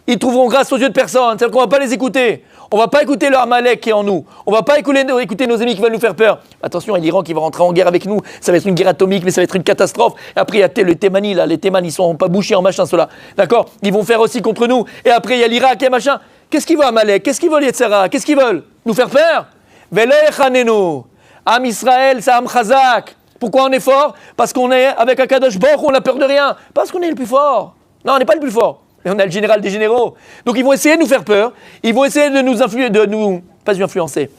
Ils trouveront grâce aux yeux de personne. C'est-à-dire qu'on ne va pas les écouter. On ne va pas écouter le Amalek qui est en nous. On ne va pas écouter nos ennemis qui veulent nous faire peur. Attention, il y a l'Iran qui va rentrer en guerre avec nous. Ça va être une guerre atomique, mais ça va être une catastrophe. Et après, il y a les Thémanis, là. Les Thémanis, ils ne sont pas bouchés en machin, ceux-là. D'accord? Ils vont faire aussi contre nous. Et après, il y a l'Irak et machin. Qu'est-ce qu'ils veulent, Amalek? Qu'est-ce qu'ils veulent, Yetzera? Qu'est-ce qu'ils veulent? Nous faire peur? Velo echanenu. Am Israël, c'est Am Chazak. Pourquoi on est fort? Parce qu'on est avec Akadosh Baruch Hu, on n'a peur de rien. Parce qu'on est le plus fort. Non, on n'est pas le plus fort. Mais on a le général des généraux. Donc ils vont essayer de nous faire peur. Ils vont essayer de nous influencer,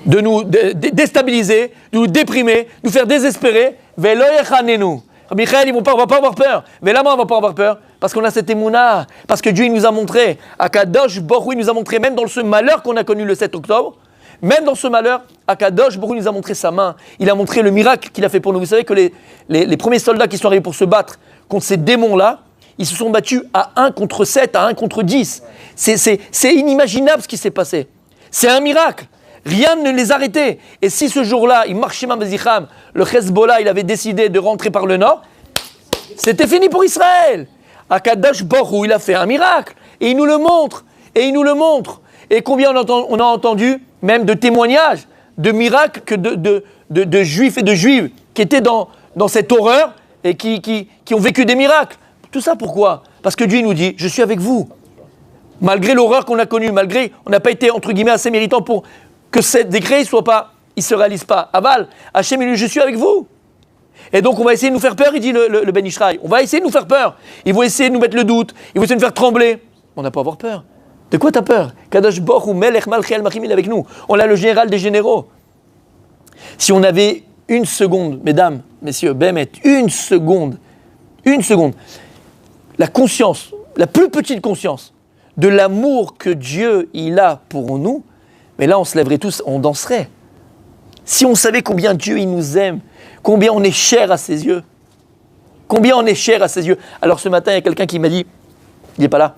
de nous déstabiliser, de nous déprimer, de nous faire désespérer. Velo yechanenu. Michael, on va pas avoir peur. Mais là, on va pas avoir peur. Parce qu'on a cette émouna. Parce que Dieu, il nous a montré. Akadosh Baruch Hu, il nous a montré, même dans ce malheur qu'on a connu le 7 octobre, même dans ce malheur, Akadosh Baruch Hu nous a montré sa main. Il a montré le miracle qu'il a fait pour nous. Vous savez que les premiers soldats qui sont arrivés pour se battre contre ces démons-là, ils se sont battus à 1 contre 7, à 1 contre 10. C'est inimaginable ce qui s'est passé. C'est un miracle. Rien ne les arrêtait. Et si ce jour-là, il marchait Mazicham, le Hezbollah, il avait décidé de rentrer par le nord, c'était fini pour Israël. Akadosh Baruch Hu, il a fait un miracle. Et il nous le montre. Et combien on a entendu, même de témoignages, de miracles que de juifs et de juives qui étaient dans cette horreur et qui ont vécu des miracles. Tout ça pourquoi? Parce que Dieu nous dit, je suis avec vous. Malgré l'horreur qu'on a connue, malgré on n'a pas été entre guillemets assez méritant pour que ce décret il se réalise pas. Aval, Hachem, il dit, je suis avec vous. Et donc on va essayer de nous faire peur, il dit le Ben Ishraï. On va essayer de nous faire peur. Ils vont essayer de nous mettre le doute. Ils vont essayer de nous faire trembler. On n'a pas à avoir peur. De quoi t'as peur? Kadosh Baruch Hu Melech Malchi Al-Machim, il est avec nous. On a le général des généraux. Si on avait une seconde, mesdames, messieurs, Bémet, une seconde, la conscience, la plus petite conscience de l'amour que Dieu il a pour nous, mais là on se lèverait tous, on danserait. Si on savait combien Dieu il nous aime, combien on est cher à ses yeux, Alors ce matin il y a quelqu'un qui m'a dit, il n'est pas là,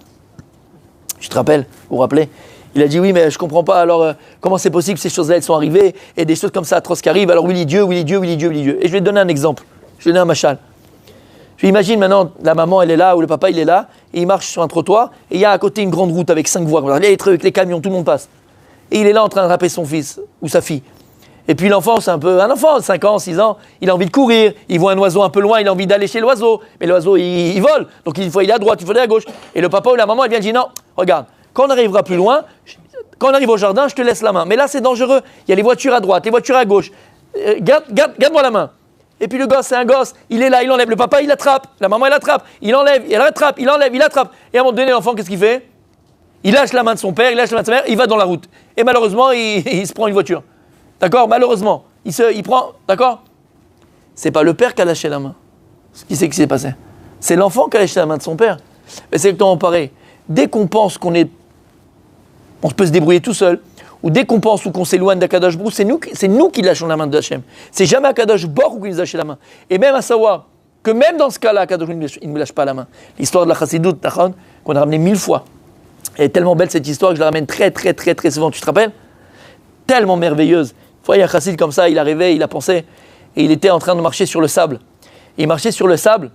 je te rappelle, vous vous rappelez, il a dit oui mais je ne comprends pas, alors comment c'est possible que ces choses-là elles sont arrivées et des choses comme ça atroces qui arrivent, alors oui Dieu. Et je vais te donner un exemple, je vais te donner un machal. Je imagine maintenant, la maman elle est là, ou le papa il est là, et il marche sur un trottoir, et il y a à côté une grande route avec 5 voies, les trucs, les camions, tout le monde passe. Et il est là en train de rappeler son fils, ou sa fille. Et puis l'enfant, c'est un enfant, 5 ans, 6 ans, il a envie de courir, il voit un oiseau un peu loin, il a envie d'aller chez l'oiseau, mais l'oiseau il vole, donc il faut aller à droite, il faut aller à gauche. Et le papa ou la maman, elle vient dire non, regarde, quand on arrivera plus loin, quand on arrive au jardin, je te laisse la main. Mais là c'est dangereux, il y a les voitures à droite, les voitures à gauche, garde-moi la main. Et puis le gosse, c'est un gosse, il est là, il enlève, le papa il attrape, la maman elle attrape, il enlève, elle attrape, il enlève, il attrape. Et à un moment donné, l'enfant, qu'est-ce qu'il fait? Il lâche la main de son père, il lâche la main de sa mère, il va dans la route. Et malheureusement, il se prend une voiture. D'accord? Malheureusement, il prend, d'accord? C'est pas le père qui a lâché la main. Qui c'est qui s'est passé? C'est l'enfant qui a lâché la main de son père. Mais c'est exactement pareil. Dès qu'on pense on peut se débrouiller tout seul, ou dès qu'on pense ou qu'on s'éloigne d'Akadosh Baruch Hu, c'est nous qui lâchons la main de Hachem. C'est jamais Akadosh Baruch Hu qui nous lâche la main. Et même à savoir que même dans ce cas-là, Akadosh Baruch Hu, il ne me lâche pas la main. L'histoire de la Chassidut, qu'on a ramenée 1000 fois. Elle est tellement belle cette histoire que je la ramène très très très très souvent. Tu te rappelles? Tellement merveilleuse. Une fois, il y a un chassid comme ça, il arrivait, il a pensé, et il était en train de marcher sur le sable. Et il marchait sur le sable,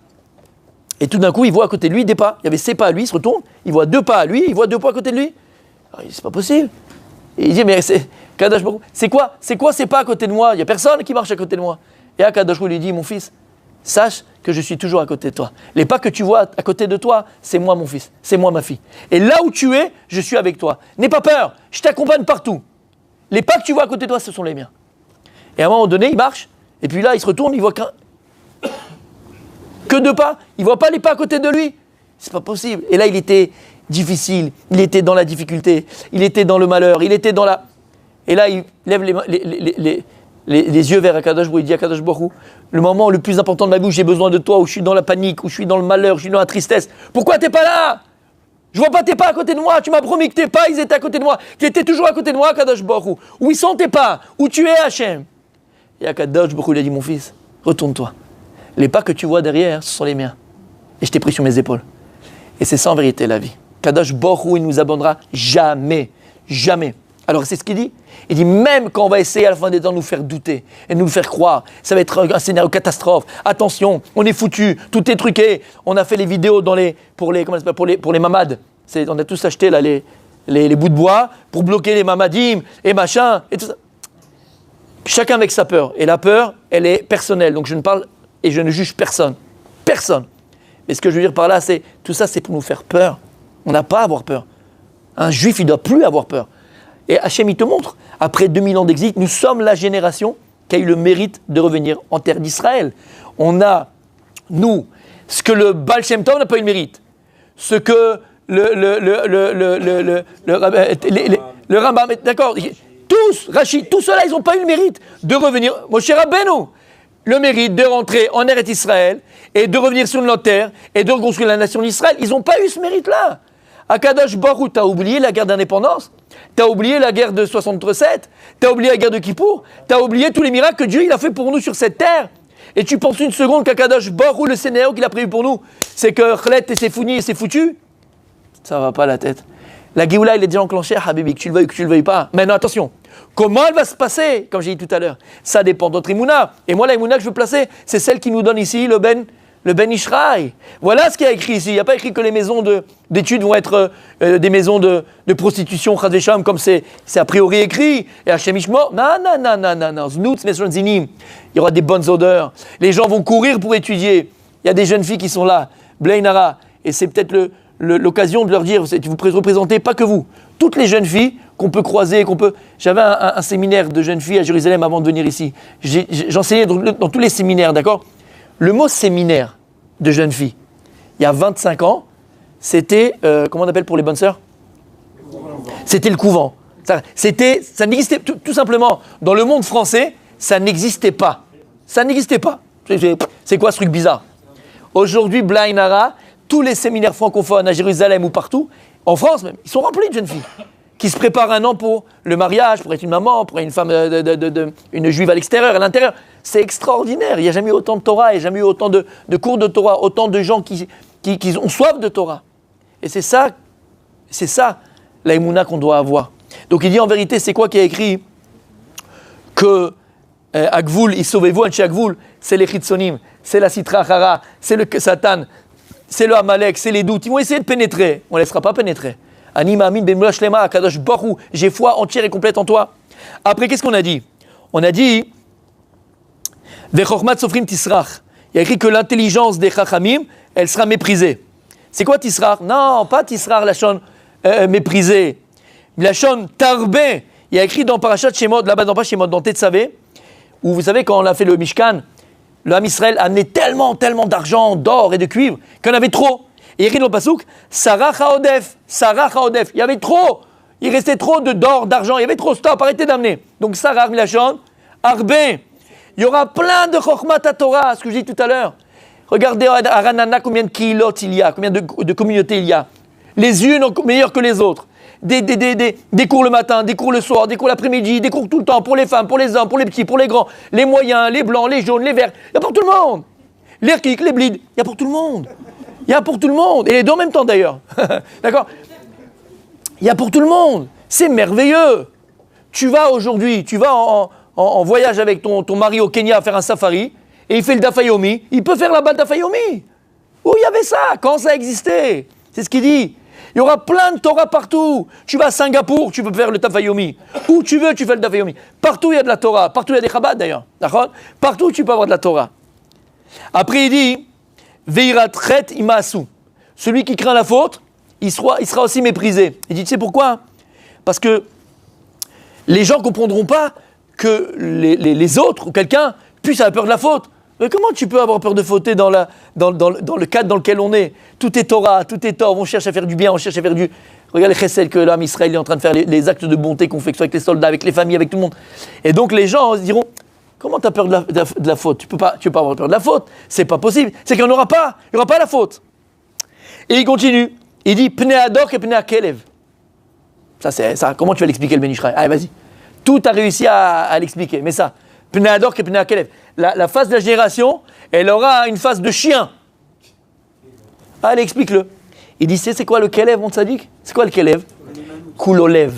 et tout d'un coup, il voit à côté de lui des pas. Il y avait ses pas à lui, il se retourne, il voit 2 pas à lui, il voit 2 pas à côté de lui. Alors, il dit, c'est pas possible. Et il dit, mais c'est quoi ces pas à côté de moi? Il n'y a personne qui marche à côté de moi. Et Akadosh Baruch Hu lui dit, mon fils, sache que je suis toujours à côté de toi. Les pas que tu vois à côté de toi, c'est moi mon fils, c'est moi ma fille. Et là où tu es, je suis avec toi. N'aie pas peur, je t'accompagne partout. Les pas que tu vois à côté de toi, ce sont les miens. Et à un moment donné, il marche, et puis là, il se retourne, il voit que 2 pas. Il ne voit pas les pas à côté de lui. C'est pas possible. Et là, il était difficile, il était dans la difficulté, il était dans le malheur, il était dans la... Et là, il lève les yeux vers Akadosh Baruch Hu, il dit Akadosh Baruch Hu, le moment le plus important de ma vie où j'ai besoin de toi, où je suis dans la panique, où je suis dans le malheur, où je suis dans la tristesse, pourquoi t'es pas là? Je vois pas tes pas à côté de moi, tu m'as promis que tes pas, ils étaient à côté de moi, qu'ils étaient toujours à côté de moi, Akadosh Baruch Hu. Où ils sont tes pas? Où tu es, Hachem? Et Akadosh Baruch Hu lui a dit, mon fils, retourne-toi. Les pas que tu vois derrière, ce sont les miens. Et je t'ai pris sur mes épaules. Et c'est ça en vérité la vie. Akadosh Baruch Hu, il nous abandonnera jamais, jamais. Alors c'est ce qu'il dit. Il dit, même quand on va essayer à la fin des temps de nous faire douter et de nous faire croire, ça va être un scénario catastrophe. Attention, on est foutu, tout est truqué. On a fait les vidéos pour les mamades. On a tous acheté là, les bouts de bois pour bloquer les mamadim et machin et tout ça. Chacun avec sa peur. Et la peur, elle est personnelle. Donc je ne parle et je ne juge personne. Personne. Mais ce que je veux dire par là, c'est tout ça, c'est pour nous faire peur. On n'a pas à avoir peur. Un juif, il ne doit plus avoir peur. Et Hachem, il te montre, après 2000 ans d'exil, nous sommes la génération qui a eu le mérite de revenir en terre d'Israël. On a, nous, ce que le Baal Shem Tov n'a pas eu le mérite. Ce que le Rambam, d'accord, tous, Rachid, tous ceux-là, ils n'ont pas eu le mérite de revenir. Moshe Rabbeinu, le mérite de rentrer en Eretz Israël et de revenir sur notre terre et de reconstruire la nation d'Israël. Ils n'ont pas eu ce mérite-là. Akadosh Baruch Hu, t'as oublié la guerre d'indépendance, t'as oublié la guerre de 67, t'as oublié la guerre de Kippour, t'as oublié tous les miracles que Dieu il a fait pour nous sur cette terre. Et tu penses une seconde qu'Akadosh Baruch Hu, le scénario qu'il a prévu pour nous, c'est que Khlet et c'est fini et c'est foutu? Ça va pas la tête. La Géoula, il est déjà enclenchée, Habibi, que tu le veuilles ou que tu le veuilles pas. Maintenant, attention, comment elle va se passer, comme j'ai dit tout à l'heure? Ça dépend de notre Imouna. Et moi, la Imouna que je veux placer, c'est celle qui nous donne ici le Ben Ishraï. Voilà ce qu'il y a écrit ici. Il n'y a pas écrit que les maisons d'études vont être des maisons de prostitution, comme c'est a priori écrit. Et Hachem Ishmo, non. Znout, Zinim. Il y aura des bonnes odeurs. Les gens vont courir pour étudier. Il y a des jeunes filles qui sont là, Blainara. Et c'est peut-être l'occasion de leur dire, vous représentez pas que vous, toutes les jeunes filles qu'on peut croiser, J'avais un séminaire de jeunes filles à Jérusalem avant de venir ici. J'enseignais dans tous les séminaires, d'accord? Le mot séminaire de jeunes filles, il y a 25 ans, c'était, comment on appelle pour les bonnes sœurs? C'était le couvent. Ça n'existait tout simplement. Dans le monde français, ça n'existait pas. Ça n'existait pas. C'est quoi ce truc bizarre? Aujourd'hui, Blainara, tous les séminaires francophones à Jérusalem ou partout, en France même, ils sont remplis de jeunes filles qui se préparent un an pour le mariage, pour être une maman, pour être une femme, une juive à l'extérieur, à l'intérieur. C'est extraordinaire. Il n'y a jamais eu autant de Torah, il n'y a jamais eu autant de cours de Torah, autant de gens qui ont soif de Torah. Et c'est ça la Emouna qu'on doit avoir. Donc il dit en vérité, c'est quoi qui a écrit que Agvoul, il sauvez-vous, Anchi Agvoul, c'est les Chitsonim, c'est la Sitra Achara, c'est le Satan, c'est le Amalek, c'est les doutes. Ils vont essayer de pénétrer. On ne laissera pas pénétrer. Anima Amin Ben Moula Shlema, Akadosh Baruch Hu, j'ai foi entière et complète en toi. Après, qu'est-ce qu'on a dit? On a dit Vechormat Sofrim Tisrach. Il y a écrit que l'intelligence des Chachamim, elle sera méprisée. C'est quoi Tisrach? Non, pas Tisrach, la chon méprisée. La chon Tarbé. Il y a écrit dans Parashat Shemot, là-bas dans Parashat Shemot, dans Tetzavé, où vous savez, quand on a fait le Mishkan, le Ham Israël amenait tellement d'argent, d'or et de cuivre, qu'on avait trop. Et il y a écrit dans le Pasouk, Sarah Chaodef. Il y avait trop. Il restait trop d'or, d'argent. Il y avait trop. Stop, arrêtez d'amener. Donc Sarah Milachon, Arbé. Il y aura plein de Chokhmat Torah, ce que je dis tout à l'heure. Regardez à Ranana combien de kilot il y a, combien de communautés il y a. Les unes meilleures que les autres. Des cours le matin, des cours le soir, des cours l'après-midi, des cours tout le temps, pour les femmes, pour les hommes, pour les petits, pour les grands, les moyens, les blancs, les jaunes, les verts. Il y a pour tout le monde. Les rkik, les blids, il y a pour tout le monde. Il y a pour tout le monde. Et les deux en même temps d'ailleurs. D'accord? Il y a pour tout le monde. C'est merveilleux. Tu vas aujourd'hui, en voyage avec ton mari au Kenya faire un safari, et il fait le Dafayomi, il peut faire là-bas le Dafayomi. Où il y avait ça? Quand ça existait? C'est ce qu'il dit. Il y aura plein de Torah partout. Tu vas à Singapour, tu peux faire le Dafayomi. Où tu veux, tu fais le Dafayomi. Partout, il y a de la Torah. Partout, il y a des Chabad d'ailleurs. D'accord? Partout, tu peux avoir de la Torah. Après, il dit Veiratret imasu. Celui qui craint la faute, il sera aussi méprisé. Il dit, tu sais pourquoi? Parce que les gens ne comprendront pas que les autres ou quelqu'un puisse avoir peur de la faute. Mais comment tu peux avoir peur de fauter dans le cadre dans lequel on est? Tout est Torah, tout est Torah, on cherche à faire du bien, on cherche à faire du... Regarde les chesed que l'homme Israël est en train de faire, les actes de bonté qu'on fait, que ce soit avec les soldats, avec les familles, avec tout le monde. Et donc les gens se diront, Comment tu as peur de la faute? Tu peux pas avoir peur de la faute. C'est pas possible. C'est qu'il n'y aura pas. Il n'y aura pas la faute. Et il continue. Il dit Pnei Adok et Pnei Akelev. Ça, c'est ça. Comment tu vas l'expliquer, le Ben Ishraï? Allez, vas-y. Tout a réussi à l'expliquer. Mais ça, Pnei Adok et Pnei Akelev. La face de la génération, elle aura une face de chien. Allez, explique-le. Il dit c'est quoi le Kelev, mon tzaddik? C'est quoi le Kelev? Kulolev.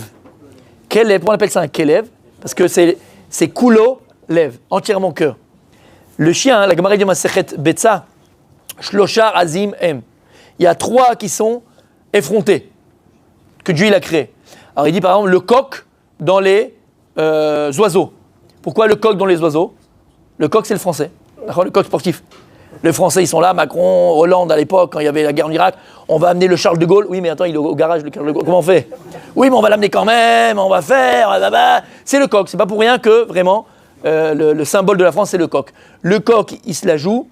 Kelev, pourquoi on appelle ça un Kelev? Parce que c'est Kulo Lev, entièrement cœur. Le chien, la Gemara dit Masechet Betsa, Shloshar Azim Em. Il y a 3 qui sont effrontés, que Dieu il a créés. Alors il dit par exemple le coq dans les oiseaux. Pourquoi le coq dans les oiseaux? Le coq c'est le français, le coq sportif. Les Français ils sont là, Macron, Hollande à l'époque, quand il y avait la guerre en Irak, on va amener le Charles de Gaulle. Oui mais attends, il est au garage le Charles de Gaulle, comment on fait? Oui mais on va l'amener quand même, on va faire, c'est le coq, c'est pas pour rien que vraiment le symbole de la France c'est le coq. Le coq il se la joue,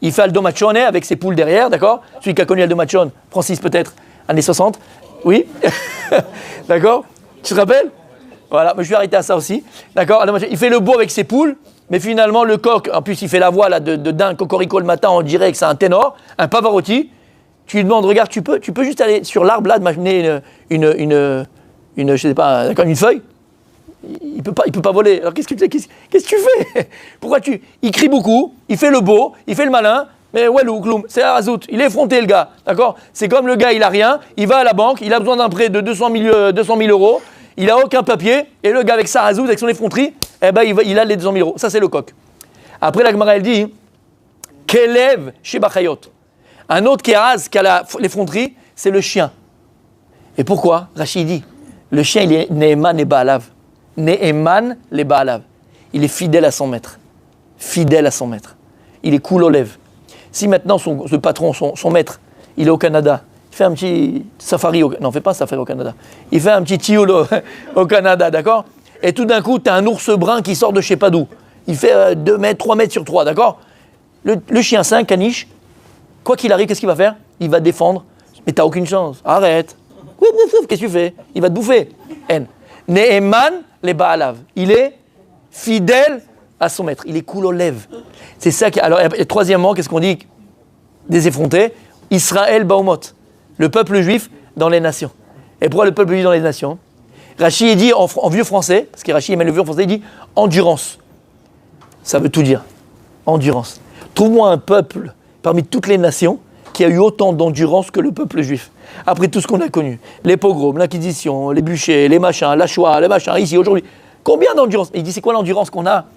il fait Aldo Machone avec ses poules derrière, d'accord? Celui qui a connu Aldo Machone, Francis peut-être, années 60, oui, d'accord? Tu te rappelles? Voilà, mais je vais arrêter à ça aussi, d'accord? Il fait le beau avec ses poules, mais finalement le coq, en plus il fait la voix là, de dingue, cocorico le matin, on dirait que c'est un ténor, un Pavarotti. Tu lui demandes, regarde, tu peux juste aller sur l'arbre là, de m'amener je sais pas, une feuille? Il peut pas voler. Alors qu'est-ce que tu fais? Pourquoi il crie beaucoup, il fait le beau, il fait le malin, mais walou, kloum, c'est la razout. Il est effronté le gars, d'accord? C'est comme le gars, il a rien, il va à la banque, il a besoin d'un prêt de 200 000 euros, il a aucun papier, et le gars avec sa razout, avec son effronterie, eh ben il a les 200 000 euros. Ça c'est le coq. Après la Gemara elle dit, Kelev chez Bachayot. Un autre qui a l'effronterie, c'est le chien. Et pourquoi? Rachid dit, le chien il est Ne'eman et Baalav. Ne'eman les Baalav. Il est fidèle à son maître. Fidèle à son maître. Il est cool au lèvres. Si maintenant ce patron, son maître, il est au Canada, il fait un petit safari, non, fait pas un safari au Canada, il fait un petit tioul au Canada, d'accord? Et tout d'un coup, tu as un ours brun qui sort de je sais pas d'où. Il fait 2 mètres, 3 mètres sur 3, d'accord? Le chien, c'est un caniche. Quoi qu'il arrive, qu'est-ce qu'il va faire? Il va défendre. Mais tu n'as aucune chance. Arrête. Qu'est-ce que tu fais? Il va te bouffer. Ne'eman les Baalav. Il est fidèle à son maître. Il est cool aux lèvres. C'est ça qui. Alors, et troisièmement, qu'est-ce qu'on dit des effrontés? Israël Baumot. Le peuple juif dans les nations. Et pourquoi le peuple juif dans les nations? Rachid dit en vieux français, parce que Rachid aime le vieux français, il dit endurance. Ça veut tout dire. Endurance. Trouve-moi un peuple parmi toutes les nations qui a eu autant d'endurance que le peuple juif. Après tout ce qu'on a connu, les pogroms, l'Inquisition, les bûchers, les machins, la Shoah, les machins, ici, aujourd'hui. Combien d'endurance? Il dit, c'est quoi l'endurance qu'on a?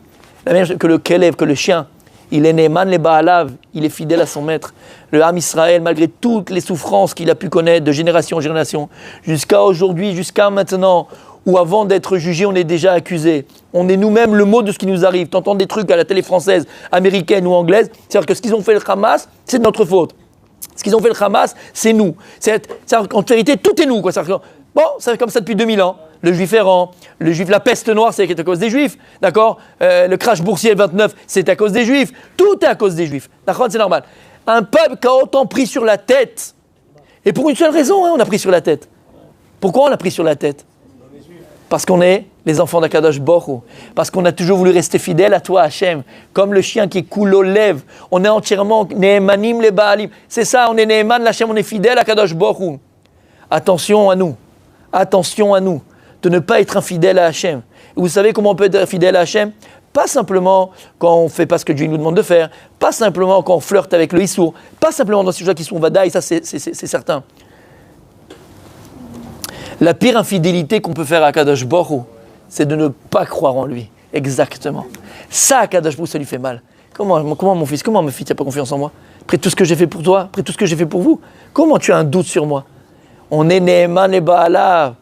La même chose que le Kelev, que le chien. Il est Ne'eman les Baalav, il est fidèle à son maître. Le Ham Israël, malgré toutes les souffrances qu'il a pu connaître de génération en génération, jusqu'à aujourd'hui, jusqu'à maintenant, où avant d'être jugé, on est déjà accusé. On est nous-mêmes le mot de ce qui nous arrive. T'entends des trucs à la télé française, américaine ou anglaise, c'est-à-dire que ce qu'ils ont fait le Hamas, c'est de notre faute. Ce qu'ils ont fait le Hamas, c'est nous. En vérité, tout est nous. Quoi. Bon, c'est comme ça depuis 2000 ans. Le juif errant, le juif, la peste noire, c'est à cause des juifs. D'accord? Le crash boursier 29, c'est à cause des juifs. Tout est à cause des juifs. D'accord? C'est normal. Un peuple qui a autant pris sur la tête, et pour une seule raison, on a pris sur la tête. Pourquoi on a pris sur la tête? Parce qu'on est les enfants d'Akadosh Baruch Hu. Parce qu'on a toujours voulu rester fidèles à toi, Hachem. Comme le chien qui est cool aux lèvres. On est entièrement Ne'emanim les Baalim. C'est ça, on est Ne'eman, Hachem, on est fidèle à Akadosh Baruch Hu. Attention à nous. Attention à nous. De ne pas être infidèle à Hachem. Et vous savez comment on peut être fidèle à Hachem? Pas simplement quand on ne fait pas ce que Dieu nous demande de faire. Pas simplement quand on flirte avec le Issour. Pas simplement dans ces choses qui sont Vadaï, ça c'est certain. La pire infidélité qu'on peut faire à Kadosh Baruch Hu, c'est de ne pas croire en lui. Exactement. Ça, à Kadosh Baruch Hu, ça lui fait mal. Comment mon fils, comment ma fille, tu n'as pas confiance en moi? Après tout ce que j'ai fait pour toi, après tout ce que j'ai fait pour vous, comment tu as un doute sur moi? On est Ne'eman et Baalav.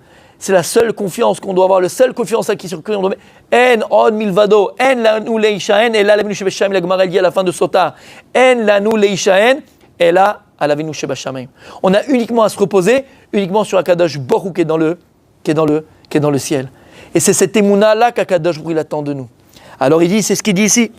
C'est la seule confiance qu'on doit avoir, la seule confiance à qui sur qui on doit mettre. En od milvado, en lanu leishaen, et là l'avinu shebashamayim, la Gemara dit à la fin de Sota. En lanu leishaen, et là à l'avinu shebashamayim. On a uniquement à se reposer, uniquement sur Akadosh Baruch Hu qui est dans le ciel. Et c'est cette émouna là qu'Akadosh Baruch Hu attend de nous. Alors il dit, c'est ce qu'il dit ici.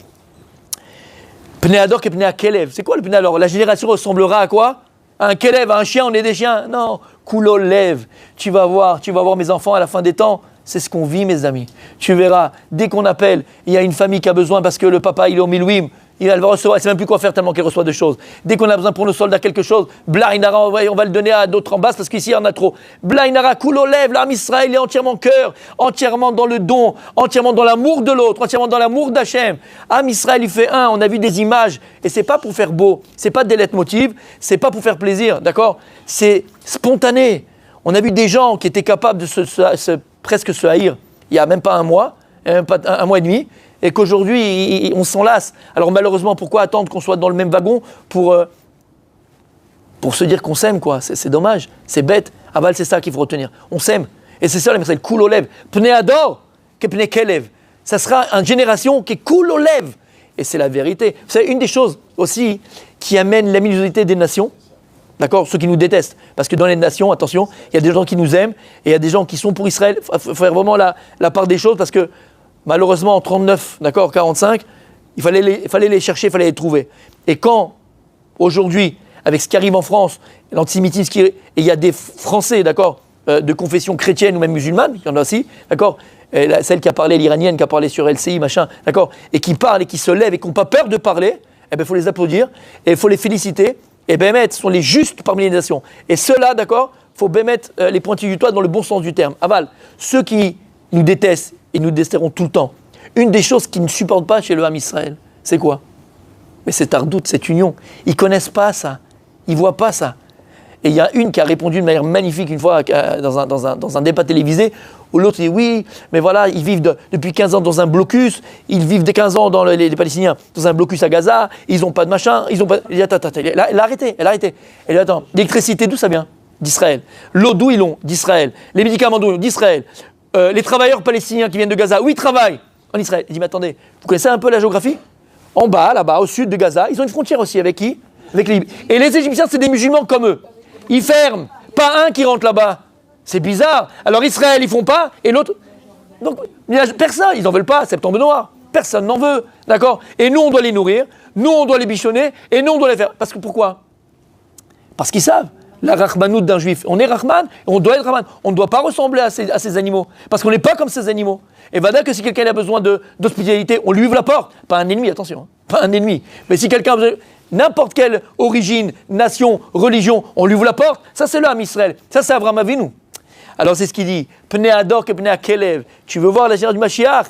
Pnei Adok et Pnei Akelev. C'est quoi le Pnei Adok? La génération ressemblera à quoi? À un Kelev, à un chien, on est des chiens. Non, Kulo Lev. Tu vas voir mes enfants à la fin des temps. C'est ce qu'on vit, mes amis. Tu verras, dès qu'on appelle, il y a une famille qui a besoin parce que le papa, il est au Milouim, elle va recevoir, elle ne sait même plus quoi faire tellement qu'elle reçoit de choses. Dès qu'on a besoin pour nos soldats quelque chose, Blainara, on va le donner à d'autres en basse parce qu'ici, il y en a trop. Blainara, Koulo lève, l'âme Israël est entièrement cœur, entièrement dans le don, entièrement dans l'amour de l'autre, entièrement dans l'amour d'Hachem. Âme Israël, il fait un, on a vu des images, et c'est pas pour faire beau, c'est pas des lettres motives, c'est pas pour faire plaisir, d'accord? C'est spontané. On a vu des gens qui étaient capables de presque se haïr il n'y a même pas un mois, même pas un mois et demi, et qu'aujourd'hui, on s'en lasse. Alors malheureusement, pourquoi attendre qu'on soit dans le même wagon pour se dire qu'on s'aime, quoi? C'est dommage, c'est bête. Aval, c'est ça qu'il faut retenir. On s'aime. Et c'est ça, c'est le cool au lèvres. Pnei ador, que pnei kelev. Ça sera une génération qui est cool aux lèvres. Et c'est la vérité. C'est une des choses aussi qui amène l'aminosité des nations. D'accord? Ceux qui nous détestent. Parce que dans les nations, attention, il y a des gens qui nous aiment et il y a des gens qui sont pour Israël. Il faut faire vraiment la part des choses parce que malheureusement, en 39, d'accord, 45, il fallait les chercher, il fallait les trouver. Et quand, aujourd'hui, avec ce qui arrive en France, l'antisémitisme, et il y a des Français, d'accord, de confession chrétienne ou même musulmane, il y en a aussi, d'accord, celle qui a parlé, l'iranienne qui a parlé sur LCI, machin, d'accord, et qui parle et qui se lève et qui n'ont pas peur de parler, eh bien, il faut les applaudir et il faut les féliciter. Et ce sont les justes parmi les nations. Et ceux-là, d'accord, il faut mettre les pointillés du doigt dans le bon sens du terme. Aval, ceux qui nous détestent et nous détesteront tout le temps, une des choses qu'ils ne supportent pas chez le Ham Israël, c'est quoi? Mais c'est Ardout, cette union. Ils ne connaissent pas ça. Ils ne voient pas ça. Et il y a une qui a répondu de manière magnifique une fois dans un débat télévisé, où l'autre dit oui, mais voilà, ils vivent depuis 15 ans dans un blocus, ils vivent des 15 ans dans les Palestiniens dans un blocus à Gaza, ils n'ont pas de machin, ils n'ont pas... Il dit attends, elle a arrêté. Elle dit attends, l'électricité d'où ça vient? D'Israël. L'eau d'où ils l'ont? D'Israël. Les médicaments d'où ils l'ont? D'Israël. Les travailleurs palestiniens qui viennent de Gaza, où ils travaillent? En Israël. Il dit mais attendez, vous connaissez un peu la géographie? En bas, là-bas, au sud de Gaza, ils ont une frontière aussi avec qui? Avec les Libyens. Et les Égyptiens, c'est des musulmans comme eux. Ils ferment. Pas un qui rentre là-bas. C'est bizarre. Alors Israël, ils font pas, et l'autre... Donc, personne, ils n'en veulent pas, Septembre Noir. Personne n'en veut, d'accord? Et nous, on doit les nourrir, nous, on doit les bichonner, et nous, on doit les faire. Parce que pourquoi? Parce qu'ils savent. La rahmanout d'un juif. On est rahman, et on doit être rahman. On ne doit pas ressembler à ces animaux. Parce qu'on n'est pas comme ces animaux. Et voilà que si quelqu'un a besoin d'hospitalité, on lui ouvre la porte. Pas un ennemi, attention. Hein. Pas un ennemi. Mais si quelqu'un a besoin... N'importe quelle origine, nation, religion, on lui ouvre la porte. Ça, c'est l'homme Israël. Ça, c'est Abraham Avinu. Alors, c'est ce qu'il dit. Pnei ador que pnei kelev. Tu veux voir la génération du Mashiach?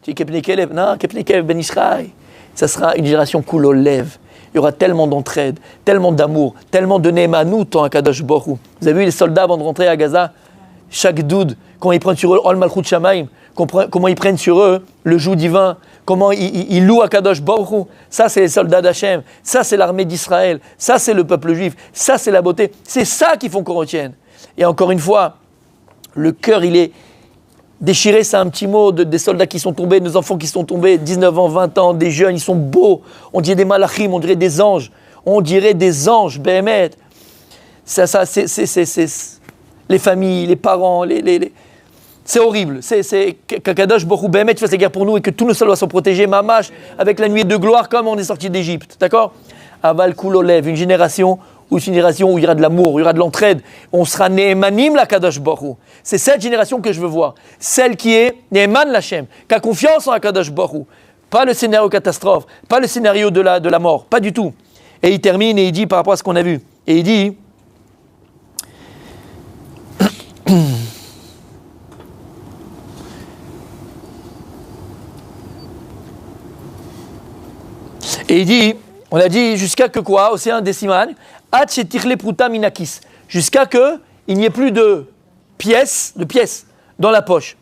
Tu dis que pnei kelev. Non, que pnei kelev ben Israël. Ça sera une génération cool au lèvres. Il y aura tellement d'entraide, tellement d'amour, tellement de Nehemanout en Akadosh Baruch Hu. Vous avez vu les soldats avant de rentrer à Gaza? Chaque doud, comment ils prennent sur eux Ol Malchut Shamaim, comment ils prennent sur eux le joug divin, comment ils louent Akadosh Baruch Hu. Ça, c'est les soldats d'Hachem. Ça, c'est l'armée d'Israël. Ça, c'est le peuple juif. Ça, c'est la beauté. C'est ça qu'il faut qu'on retienne. Et encore une fois, le cœur, il est déchiré. C'est un petit mot des soldats qui sont tombés, des enfants qui sont tombés, 19 ans, 20 ans, des jeunes, ils sont beaux. On dirait des malachim, on dirait des anges. On dirait des anges, Béhémet. Ça, c'est les familles, les parents, c'est horrible. C'est qu'Akadosh Baruch Hu Béhémet fasse la guerre pour nous et que tous nos soldats soient protégés, mamash, avec la nuée de gloire comme on est sorti d'Égypte. D'accord? Aval Koulolev, une génération où il y aura de l'amour, il y aura de l'entraide. On sera Nehemanim la Kadosh Baruch Hu. C'est cette génération que je veux voir. Celle qui est Neheman Lachem, qui a confiance en Akadosh Baruch Hu. Pas le scénario catastrophe, pas le scénario de la mort, pas du tout. Et il termine et il dit par rapport à ce qu'on a vu. Et il dit... Et il dit, on a dit jusqu'à que quoi, océan décimal, jusqu'à que il n'y ait plus de pièces dans la poche.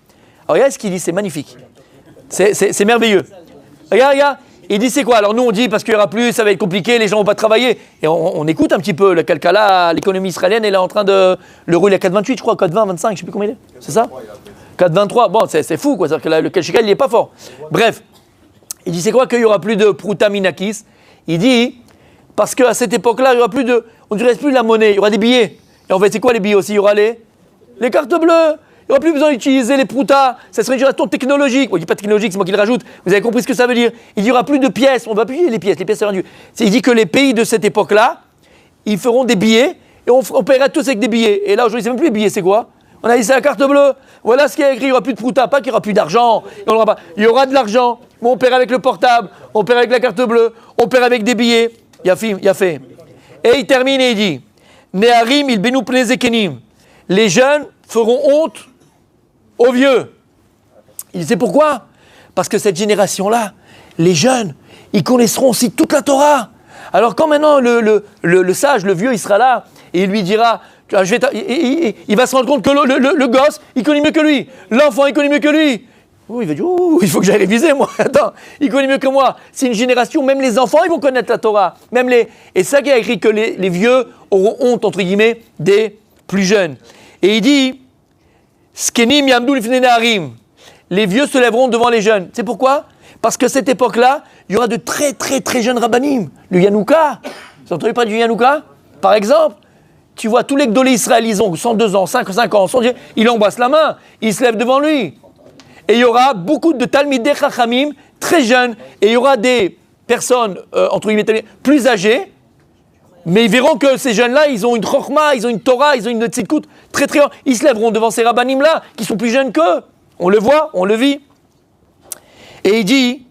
Alors regarde ce qu'il dit, c'est magnifique. C'est merveilleux. Regarde. Il dit c'est quoi? Alors nous on dit parce qu'il n'y aura plus, ça va être compliqué, les gens ne vont pas travailler. Et on écoute un petit peu le calcala, l'économie israélienne, elle est en train de... Le rouler à 4,28 je crois, 4,20, 25, je ne sais plus combien il est. C'est ça? 4,23, bon c'est fou quoi, c'est-à-dire que le shekel il n'est pas fort. Bref, il dit c'est quoi qu'il n'y aura plus de prouta-minakis? Il dit parce qu'à cette époque-là, il n'y aura plus de... On ne reste plus de la monnaie, il y aura des billets. Et en fait c'est quoi les billets aussi? Il y aura les cartes bleues. Il n'y aura plus besoin d'utiliser les proutas. Ça serait une génération technologique. On ne dit pas technologique, c'est moi qui le rajoute. Vous avez compris ce que ça veut dire. Il n'y aura plus de pièces. On ne va plus utiliser les pièces. Les pièces, c'est rendu. Il dit que les pays de cette époque-là, ils feront des billets et on paiera tous avec des billets. Et là, aujourd'hui, c'est même plus les billets, c'est quoi? On a dit c'est la carte bleue. Voilà ce qui est écrit. Il n'y aura plus de prouta, pas qu'il n'y aura plus d'argent. Il y aura de l'argent. Mais on paiera avec le portable, on paiera avec la carte bleue, on paiera avec des billets. Il y a fait. Et il termine et il dit Neharim il benu pnei zekenim. Les jeunes feront honte aux vieux. Il sait pourquoi? Parce que cette génération-là, les jeunes, ils connaîtront aussi toute la Torah. Alors quand maintenant le sage, le vieux, il sera là et il lui dira, il va se rendre compte que le gosse, il connaît mieux que lui. L'enfant, il connaît mieux que lui. Il va dire, il faut que j'aille réviser moi. Attends, il connaît mieux que moi. C'est une génération, même les enfants, ils vont connaître la Torah. Et ça qui a écrit que les vieux auront honte, entre guillemets, des plus jeunes. Et il dit, Skenim yamdu lifnei neharim. Les vieux se lèveront devant les jeunes. C'est pourquoi? Parce que cette époque-là, il y aura de très très très jeunes rabbanim. Le Yanouka. Vous entendez pas du Yanouka? Par exemple, tu vois tous les gdolés Israël, ils ont 102 ans, 5 ans, il embrasse la main, il se lève devant lui. Et il y aura beaucoup de Talmidei Chachamim très jeunes. Et il y aura des personnes, entre guillemets, plus âgées. Mais ils verront que ces jeunes-là, ils ont une Chokhma, ils ont une Torah, ils ont une Tzidkut très très grande. Ils se lèveront devant ces rabbanim-là, qui sont plus jeunes qu'eux. On le voit, on le vit. Et il dit,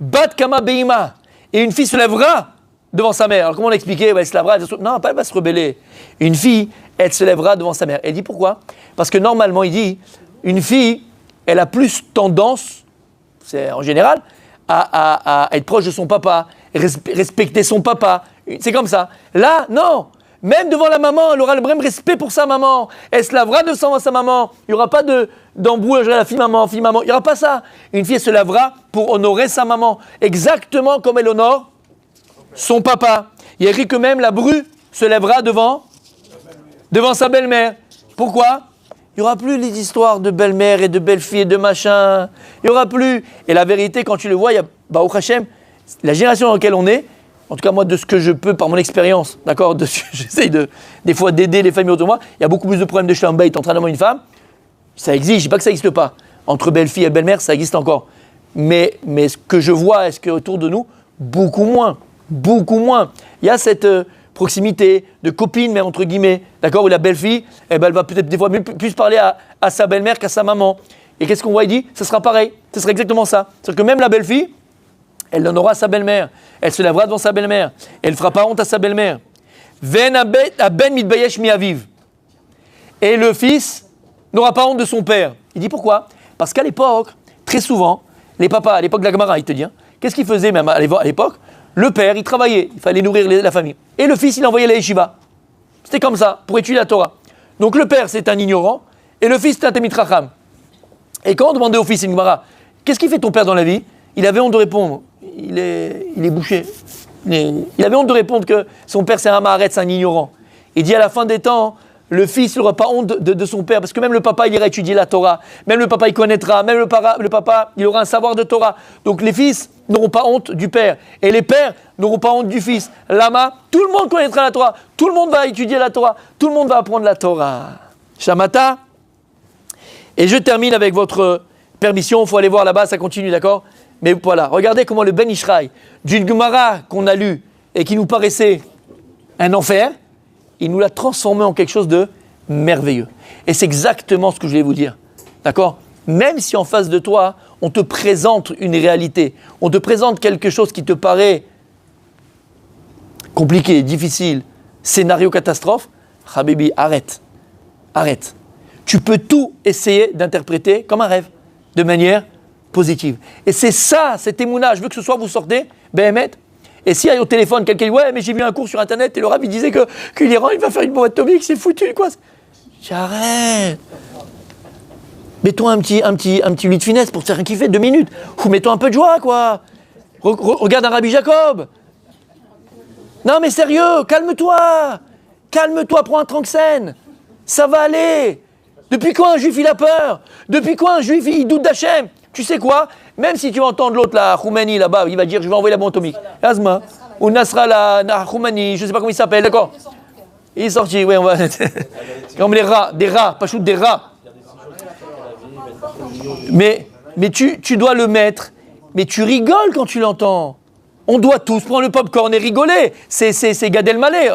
Bat Kama Beima. Et une fille se lèvera devant sa mère. Alors comment l'expliquer? Elle se lèvera, non, pas elle va se rebeller. Une fille, elle se lèvera devant sa mère. Elle dit pourquoi? Parce que normalement, il dit, une fille, elle a plus tendance, c'est en général, à être proche de son papa, respecter son papa. C'est comme ça. Là, non. Même devant la maman, elle aura le même respect pour sa maman. Elle se lavera devant sa maman. Il n'y aura pas d'embrouille, la fille-maman. Il n'y aura pas ça. Une fille, elle se lavera pour honorer sa maman. Exactement comme elle honore son papa. Il y a écrit que même la bru se lèvera devant sa belle-mère. Pourquoi? Il n'y aura plus les histoires de belle-mère et de belle-fille et de machin. Il n'y aura plus. Et la vérité, quand tu le vois, il y a, Baruch Hashem, la génération dans laquelle on est, en tout cas moi de ce que je peux par mon expérience, d'accord, j'essaye des fois d'aider les familles autour de moi, il y a beaucoup plus de problèmes de shalom bayit entre un homme et une femme. Ça existe, je ne dis pas que ça n'existe pas. Entre belle-fille et belle-mère, ça existe encore. Mais ce que je vois, est-ce qu'autour de nous, beaucoup moins. Il y a cette proximité de copine, mais entre guillemets, d'accord, où la belle-fille, elle va peut-être des fois plus parler à sa belle-mère qu'à sa maman. Et qu'est-ce qu'on voit? Il dit, ce sera pareil, ce sera exactement ça. C'est-à-dire que même la belle-fille, elle donnera à sa belle-mère. Elle se lèvera devant sa belle-mère. Elle ne fera pas honte à sa belle-mère. Ven aben mitbayesh mi aviv. Et le fils n'aura pas honte de son père. Il dit pourquoi? Parce qu'à l'époque, très souvent, les papas, à l'époque de la Gemara, il te dit, qu'est-ce qu'ils faisaient même à l'époque? Le père, il travaillait, il fallait nourrir la famille. Et le fils, il envoyait la yeshiva. C'était comme ça, pour étudier la Torah. Donc le père, c'est un ignorant, et le fils, c'est un Talmid Chacham. Et quand on demandait au fils, une Gemara, qu'est-ce qu'il fait ton père dans la vie? Il avait honte de répondre. Il est bouché. Il avait honte de répondre que son père c'est un Maharet, c'est un ignorant. Il dit à la fin des temps, le fils n'aura pas honte de son père, parce que même le papa il ira étudier la Torah, même le papa il connaîtra, même le papa il aura un savoir de Torah. Donc les fils n'auront pas honte du père, et les pères n'auront pas honte du fils. Lama, tout le monde connaîtra la Torah, tout le monde va étudier la Torah, tout le monde va apprendre la Torah. Shamata. Et je termine avec votre permission, il faut aller voir là-bas, ça continue, d'accord? Mais voilà, regardez comment le Ben Ishraï, d'une Gemara qu'on a lu et qui nous paraissait un enfer, il nous l'a transformé en quelque chose de merveilleux. Et c'est exactement ce que je voulais vous dire. D'accord? Même si en face de toi, on te présente une réalité, on te présente quelque chose qui te paraît compliqué, difficile, scénario catastrophe, Habibi, arrête. Tu peux tout essayer d'interpréter comme un rêve, de manière positive. Et c'est ça, cet émouna, je veux que ce soit vous sortez, Béhémet. Et s'il y a au téléphone quelqu'un dit, ouais, mais j'ai vu un cours sur Internet et le rabbin disait que l'Iran, il va faire une bombe atomique, c'est foutu, quoi. J'arrête. Mets-toi un petit lit de finesse pour te faire kiffer 2 minutes. Ou mets-toi un peu de joie, quoi. Regarde un Rabbi Jacob. Non, mais sérieux, calme-toi. Calme-toi, prends un tranxène. Ça va aller. Depuis quand un juif, il a peur? Depuis quand un juif, il doute d'Hachem? Tu sais quoi? Même si tu entends de l'autre, la Khoumeni, là-bas, il va dire, je vais envoyer la bombe atomique. Azma, ou Nasrallah, Khoumeni, je ne sais pas comment il s'appelle, d'accord? Il est sorti, oui, on va... Comme les rats, pas chouette, des rats. Mais tu dois le mettre, mais tu rigoles quand tu l'entends. On doit tous prendre le popcorn et rigoler. C'est Gad Elmaleh,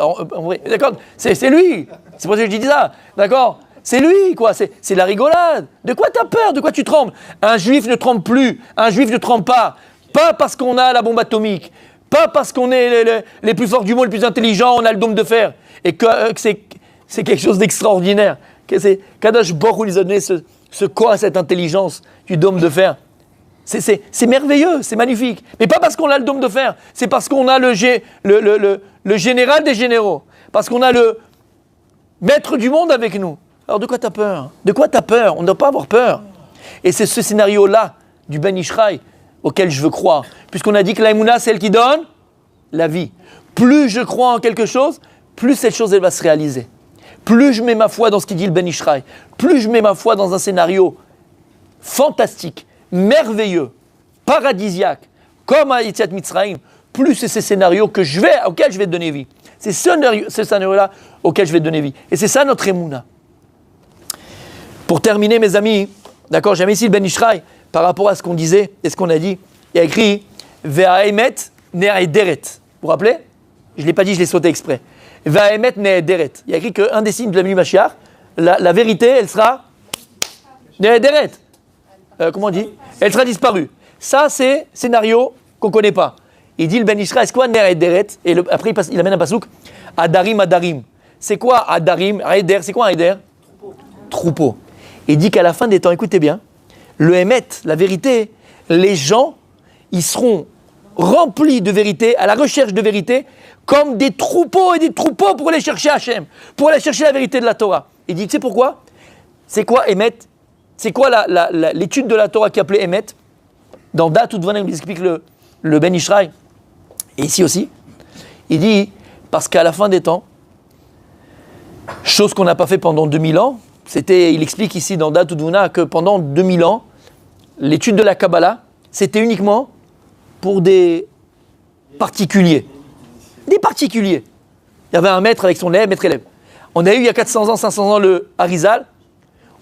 d'accord? C'est lui. C'est pour ça que je dis ça, d'accord? C'est lui, quoi. C'est la rigolade. De quoi tu as peur? De quoi tu trembles? Un juif ne tremble plus. Un juif ne tremble pas. Pas parce qu'on a la bombe atomique. Pas parce qu'on est les plus forts du monde, les plus intelligents, on a le dôme de fer. Et que c'est quelque chose d'extraordinaire. Kadosh Baruch Hu nous a donné ce corps, cette intelligence du dôme de fer. C'est merveilleux, c'est magnifique. Mais pas parce qu'on a le dôme de fer. C'est parce qu'on a le général des généraux. Parce qu'on a le maître du monde avec nous. Alors de quoi tu as peur? De quoi tu as peur? On ne doit pas avoir peur. Et c'est ce scénario-là du Ben Ishraï auquel je veux croire. Puisqu'on a dit que la Emouna, c'est elle qui donne la vie. Plus je crois en quelque chose, plus cette chose, elle va se réaliser. Plus je mets ma foi dans ce qu'il dit le Ben Ishraï, plus je mets ma foi dans un scénario fantastique, merveilleux, paradisiaque, comme à Yetziat Mitzrayim, plus c'est ces scénarios auxquels je vais donner vie. C'est ce scénario-là auquel je vais donner vie. Et c'est ça notre Emouna. Pour terminer, mes amis, d'accord, j'ai mis ici le Ben Ishraï, par rapport à ce qu'on disait et ce qu'on a dit, il y a écrit Ve'aemet ne'ederet. Vous vous rappelez? Je ne l'ai pas dit, je l'ai sauté exprès. Ve'aemet ne'ederet. Il y a écrit qu'un des signes de la venue Mashiach, la vérité, elle sera ne'ederet. Comment on dit? Elle sera disparue. Ça, c'est scénario qu'on ne connaît pas. Il dit le Ben Ishraï, c'est quoi ne'ederet? Et après, il amène un pasouk. Adarim, Adarim. C'est quoi Adarim? Eder, c'est quoi un Eder? Troupeau. Il dit qu'à la fin des temps, écoutez bien, le Hémet, la vérité, les gens, ils seront remplis de vérité, à la recherche de vérité, comme des troupeaux et des troupeaux pour aller chercher Hachem, pour aller chercher la vérité de la Torah. Il dit, tu sais pourquoi? C'est quoi Hémet? C'est quoi l'étude de la Torah qui est appelée Hémet? Dans Dat Udvanim, il explique le Ben Ishraï, et ici aussi, il dit, parce qu'à la fin des temps, chose qu'on n'a pas fait pendant 2000 ans, il explique ici dans Dat Udvuna que pendant 2000 ans, l'étude de la Kabbalah, c'était uniquement pour des particuliers. Des particuliers. Il y avait un maître avec son élève, maître élève. On a eu il y a 400 ans, 500 ans le Harizal,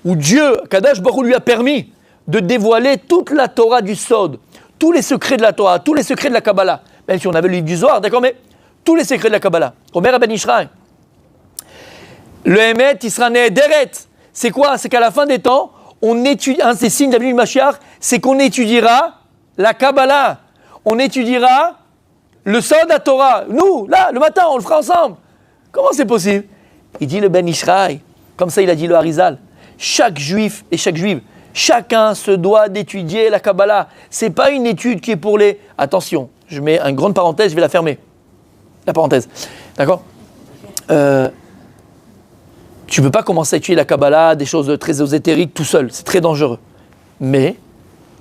où Dieu, Kadosh Baruch Hu, lui a permis de dévoiler toute la Torah du Sod, tous les secrets de la Torah, tous les secrets de la Kabbalah. Même si on avait le livre du Zohar, d'accord, mais tous les secrets de la Kabbalah. Omer Ben Ishraï. Le Hémet, il sera Ne'ederet. C'est quoi? C'est qu'à la fin des temps, on étudie, un des signes de la venue du Mashiach, c'est qu'on étudiera la Kabbalah. On étudiera le Sod à Torah. Nous, là, le matin, on le fera ensemble. Comment c'est possible? Il dit le Ben Ishraï, comme ça il a dit le Harizal. Chaque juif et chaque juive, chacun se doit d'étudier la Kabbalah. C'est pas une étude qui est pour les... Attention, je mets une grande parenthèse, je vais la fermer. La parenthèse. D'accord? Tu ne peux pas commencer à étudier la Kabbalah, des choses très ésotériques tout seul, c'est très dangereux. Mais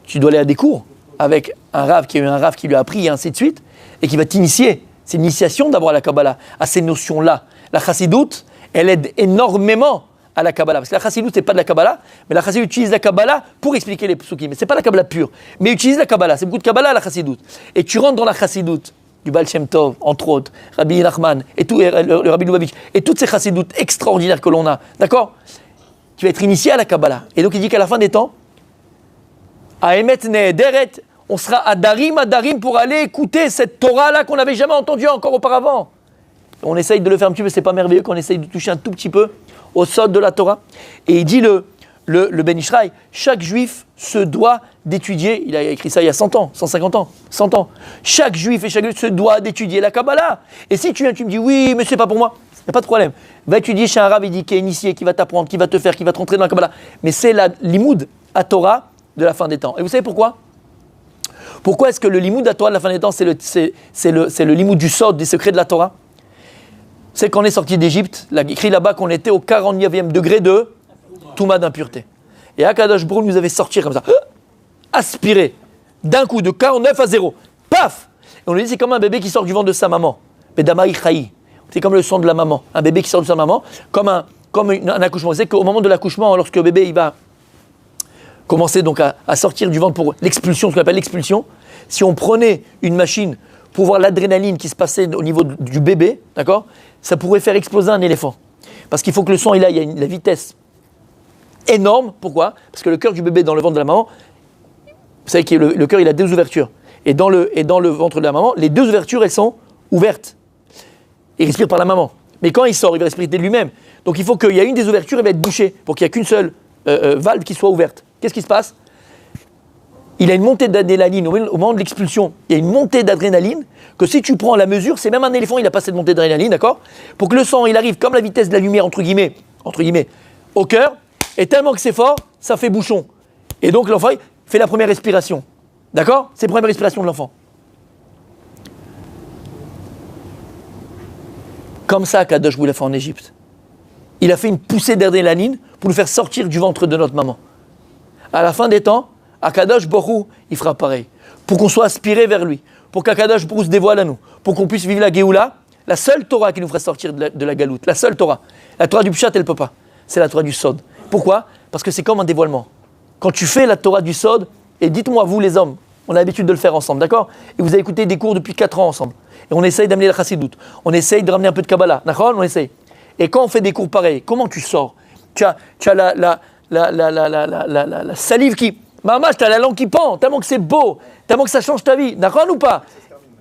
tu dois aller à des cours avec un rav qui a eu un rav qui lui a appris et ainsi de suite, et qui va t'initier. C'est une initiation d'abord à la Kabbalah, à ces notions-là. La chassidoute, elle aide énormément à la Kabbalah. Parce que la chassidoute, ce n'est pas de la Kabbalah, mais la chassidoute utilise la Kabbalah pour expliquer les psukim. Mais ce n'est pas la Kabbalah pure, mais utilise la Kabbalah. C'est beaucoup de Kabbalah la chassidoute. Et tu rentres dans la chassidoute du Baal Shem Tov, entre autres, Rabbi Nachman, et le Rabbi Lubavitch, et toutes ces chassidoutes extraordinaires que l'on a, d'accord? Tu vas être initié à la Kabbalah. Et donc il dit qu'à la fin des temps, à Emet Ne'ederet, on sera Adarim pour aller écouter cette Torah-là qu'on n'avait jamais entendue encore auparavant. On essaye de le faire un petit peu, c'est pas merveilleux qu'on essaye de toucher un tout petit peu au sod de la Torah. Et il dit le Ben Ishraï, chaque juif se doit d'étudier, il a écrit ça il y a 100 ans, 150 ans, 100 ans. Chaque juif et chaque juif se doit d'étudier la Kabbalah. Et si tu viens, tu me dis, oui, mais c'est pas pour moi, il n'y a pas de problème. Va étudier chez un rav, il dit, qui est initié, qui va t'apprendre, qui va te faire, qui va te rentrer dans la Kabbalah. Mais c'est la limoud à Torah de la fin des temps. Et vous savez pourquoi? Pourquoi est-ce que le limoud à Torah de la fin des temps, c'est le limoud du sod, des secrets de la Torah? C'est qu'on est sorti d'Égypte, il a écrit là-bas qu'on était au 49e degré de Touma d'impureté. Et Akadosh Baruch Hu nous avait sorti comme ça, aspiré, d'un coup, de 49 à 0. Paf! Et on lui dit, c'est comme un bébé qui sort du ventre de sa maman. Bedama Ichaï. C'est comme le sang de la maman. Un bébé qui sort de sa maman, comme un accouchement. Vous savez qu'au moment de l'accouchement, lorsque le bébé il va commencer donc à sortir du ventre pour l'expulsion, ce qu'on appelle l'expulsion, si on prenait une machine pour voir l'adrénaline qui se passait au niveau du bébé, d'accord, ça pourrait faire exploser un éléphant. Parce qu'il faut que le sang, il y a la vitesse énorme. Pourquoi? Parce que le cœur du bébé dans le ventre de la maman, vous savez que le cœur, il a deux ouvertures. Et dans le ventre de la maman, les deux ouvertures, elles sont ouvertes. Il respire par la maman. Mais quand il sort, il va respirer de lui-même. Donc il faut qu'il y ait une des ouvertures, elle va être bouchée, pour qu'il n'y ait qu'une seule valve qui soit ouverte. Qu'est-ce qui se passe? Il a une montée d'adrénaline, au moment de l'expulsion, il y a une montée d'adrénaline, que si tu prends la mesure, c'est même un éléphant, il n'a pas cette montée d'adrénaline, d'accord? Pour que le sang, il arrive comme la vitesse de la lumière, entre guillemets, au cœur, et tellement que c'est fort, ça fait bouchon. Et donc l'enfant, il fait la première respiration. D'accord? C'est la première respiration de l'enfant. Comme ça qu'Akadosh vous l'a fait en Égypte. Il a fait une poussée d'adrénaline pour nous faire sortir du ventre de notre maman. À la fin des temps, Akadosh Borou, il fera pareil. Pour qu'on soit aspiré vers lui. Pour qu'Akadosh Borou se dévoile à nous. Pour qu'on puisse vivre la Géoula. La seule Torah qui nous fera sortir de la galoute. La seule Torah. La Torah du Pshat, elle ne peut pas. C'est la Torah du Sod. Pourquoi? Parce que c'est comme un dévoilement. Quand tu fais la Torah du Sod, et dites-moi, vous les hommes, on a l'habitude de le faire ensemble, d'accord? Et vous avez écouté des cours depuis 4 ans ensemble. Et on essaye d'amener la chassidoute. On essaye de ramener un peu de Kabbalah. D'accord? On essaye. Et quand on fait des cours pareils, comment tu sors? Tu as la salive qui... Maman, tu as la langue qui pend, tellement que c'est beau, tellement que ça change ta vie. D'accord ou pas?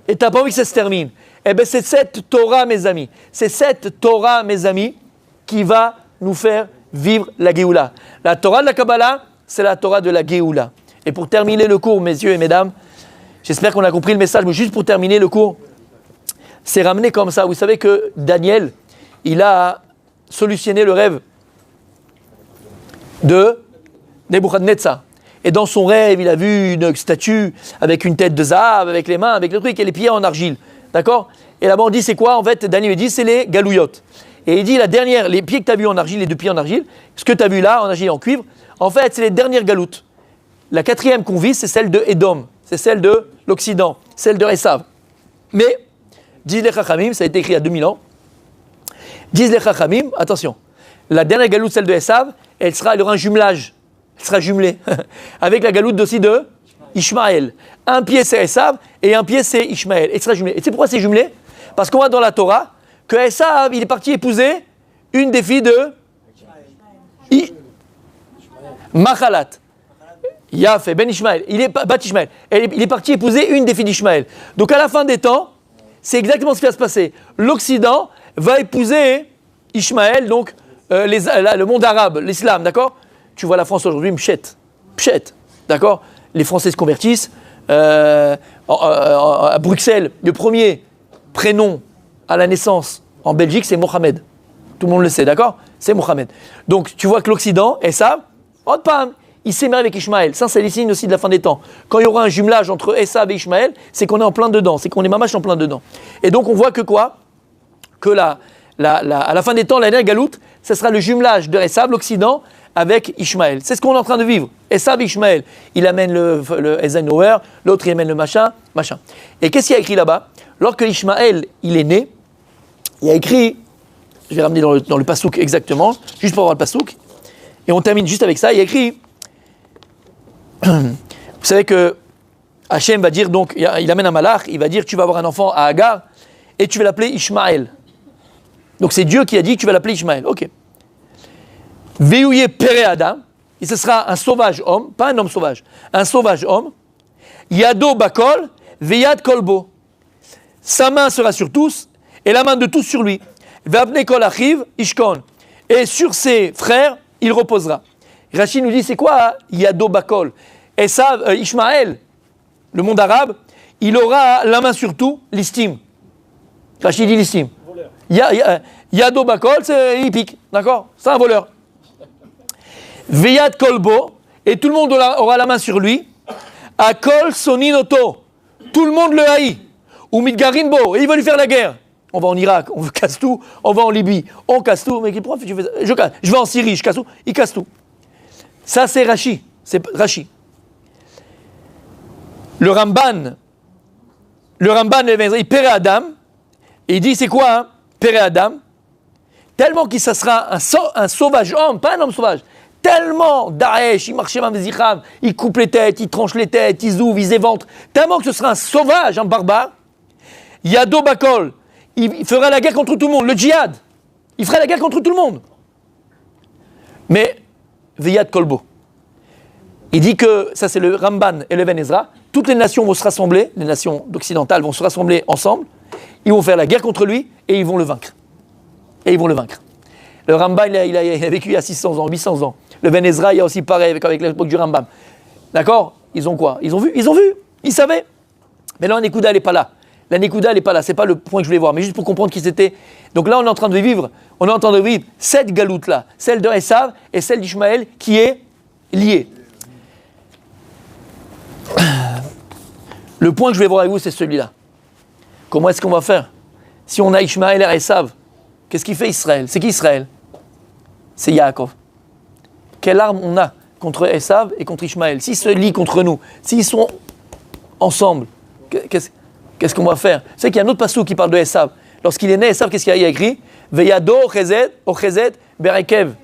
Et tu n'as pas envie que ça se termine. Eh bien, c'est cette Torah, mes amis. C'est cette Torah, mes amis, qui va nous faire vivre la Géoula. La Torah de la Kabbalah, c'est la Torah de la Géoula. Et pour terminer le cours, messieurs et mesdames, j'espère qu'on a compris le message, mais juste pour terminer le cours, c'est ramené comme ça. Vous savez que Daniel, il a solutionné le rêve de Nebuchadnezzar. Et dans son rêve, il a vu une statue avec une tête de Zahav, avec les mains, avec le truc, et les pieds en argile. D'accord? Et là-bas, on dit, c'est quoi? En fait, Daniel dit, c'est les galouillottes. Et il dit, la dernière, les pieds que tu as vus en argile, les 2 pieds en argile, ce que tu as vu là, en argile et en cuivre, en fait, c'est les dernières galoutes. La 4e qu'on vit, c'est celle de Édom, c'est celle de l'Occident, celle de Esav. Mais, disent les Chachamim, ça a été écrit il y a 2000 ans, disent les Chachamim, attention, la dernière galoute, celle de Esav, elle aura un jumelage, elle sera jumelée, avec la galoute aussi de Ishmaël. Un pied c'est Esav, et un pied c'est Ishmaël, elle sera jumelée. Et tu sais pourquoi c'est jumelé? Parce qu'on voit dans la Torah que Esav, il est parti épouser une des filles de Machalat. Yaf et Ben Ishmaël, il est Bat Ishmaël. Il est parti épouser une des filles d'Ishmaël. Donc à la fin des temps, c'est exactement ce qui va se passer. L'Occident va épouser Ishmaël, donc le monde arabe, l'islam, d'accord? Tu vois la France aujourd'hui, Pchet, d'accord? Les Français se convertissent. À Bruxelles, le premier prénom à la naissance en Belgique, c'est Mohamed. Tout le monde le sait, d'accord? C'est Mohamed. Donc tu vois que l'Occident, et ça, il s'émeut avec Ishmaël. Ça, c'est les signes aussi de la fin des temps. Quand il y aura un jumelage entre Esav et Ishmaël, c'est qu'on est en plein dedans, c'est qu'on est mamache en plein dedans. Et donc on voit que quoi? Que à la fin des temps, la dernière galoute, ce sera le jumelage de Esav, l'Occident, avec Ishmaël. C'est ce qu'on est en train de vivre. Esav et Ishmaël, il amène le Eisenhower, l'autre il amène le machin. Et qu'est-ce qu'il y a écrit là-bas? Lorsque Ishmaël, il est né, il y a écrit, je vais ramener dans le pasouk exactement, juste pour avoir le pasouk, et on termine juste avec ça, il y a écrit, vous savez que Hachem va dire, donc, il amène un malach, il va dire, tu vas avoir un enfant à Agar, et tu vas l'appeler Ishmaël. Donc c'est Dieu qui a dit, tu vas l'appeler Ishmaël. Ok. Veouye Pere Adam, et ce sera un sauvage homme, pas un homme sauvage, un sauvage homme. Yado Bakol, Veyad Kolbo. Sa main sera sur tous, et la main de tous sur lui. Vabne Kol Achiv, Ishkon. Et sur ses frères, il reposera. Rachid nous dit, c'est quoi Yado Bakol? Et ça, Ishmaël, le monde arabe, il aura la main sur tout, l'istime. Rachid dit l'istime. Yado Bakol, il pique, d'accord? C'est un voleur. Veyad Kolbo, et tout le monde aura la main sur lui. Akol Soninoto, tout le monde le haït. Ou Midgarinbo, et il va lui faire la guerre. On va en Irak, on casse tout. On va en Libye, on casse tout. Mais pourquoi tu fais ça? Je vais en Syrie, je casse tout. Il casse tout. Ça, c'est Rashi. C'est Rashi. Le Ramban, il Pere Adam, et il dit, c'est quoi, hein? Pere Adam, tellement qu'il ça sera un sauvage homme, pas un homme sauvage, tellement Daesh, il marchait même Zicham, il coupe les têtes, il tranche les têtes, il ouvre, il éventre, tellement que ce sera un sauvage, un barbare. Yado Bakol, il fera la guerre contre tout le monde, le djihad, il fera la guerre contre tout le monde. Mais, Veyad Kolbo, il dit que, ça c'est le Ramban et le Ben Ezra, toutes les nations vont se rassembler, les nations occidentales vont se rassembler ensemble, ils vont faire la guerre contre lui et ils vont le vaincre. Le Rambam, il a vécu il y a 600 ans, 800 ans. Le Ben Ezra, il y a aussi pareil avec l'époque du Rambam. D'accord? Ils ont quoi? Ils ont vu, ils savaient. Mais là, la Nekuda, elle n'est pas là. La Nekuda, elle n'est pas là. C'est pas le point que je voulais voir. Mais juste pour comprendre qui c'était. Donc là, on est en train de vivre cette galoute-là, celle de Esav et celle d'Ishmaël qui est liée. Le point que je vais voir avec vous, c'est celui-là. Comment est-ce qu'on va faire? Si on a Ishmaël et Esav, qu'est-ce qu'il fait Israël? C'est qui Israël? C'est Yaakov. Quelle arme on a contre Esav et contre Ishmaël? S'ils se lient contre nous, s'ils sont ensemble, qu'est-ce qu'on va faire? Vous savez qu'il y a un autre passage qui parle de Esav. Lorsqu'il est né, Esav, qu'est-ce qu'il y a écrit? Veyado ochezet berekev.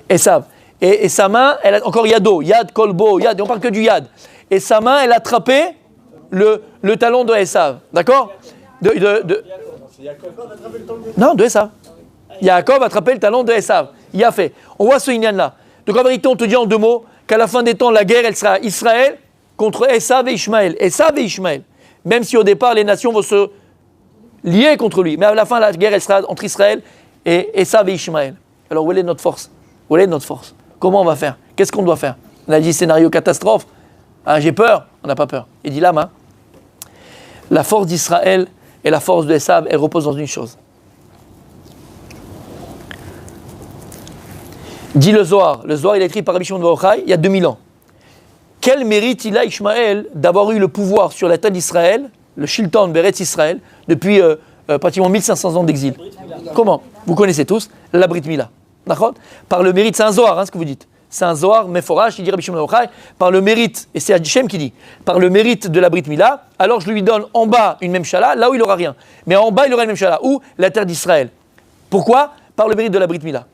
Esav. Et sa main, elle a encore Yado, Yad, Kolbo, Yad, et on parle que du Yad. Et sa main, elle a attrapé le talon de Esav. D'accord? Non, de Esav. Yaakov a attrapé le talon de Esav. Il a fait. On voit ce Inyan-là. Donc en vérité, on te dit en deux mots qu'à la fin des temps, la guerre, elle sera Israël contre Esav et Ishmaël. Esav et Ishmaël. Même si au départ, les nations vont se lier contre lui. Mais à la fin, la guerre, elle sera entre Israël et Esav et Ishmaël. Alors où est notre force? Où est notre force? Comment on va faire? Qu'est-ce qu'on doit faire? On a dit scénario catastrophe. Ah, j'ai peur. On n'a pas peur. Il dit là, la force d'Israël et la force de Esav, elle repose dans une chose. Dit le Zohar, il est écrit par Rabbi Shimon bar Yochai il y a 2000 ans. Quel mérite il a, Ishmaël, d'avoir eu le pouvoir sur la terre d'Israël, le Shilton Beretz Israël, depuis pratiquement 1500 ans d'exil? Comment? Vous connaissez tous la Brit Mila. D'accord? Par le mérite, c'est un Zohar, ce que vous dites. C'est un Zohar, Meforach, il dit Rabbi Shimon bar Yochai, par le mérite, et c'est Hachem qui dit, par le mérite de la Brit Mila, alors je lui donne en bas une Memshala, là où il n'aura rien. Mais en bas, il aura une Memshala, où? La terre d'Israël. Pourquoi? Par le mérite de la Brit Mila.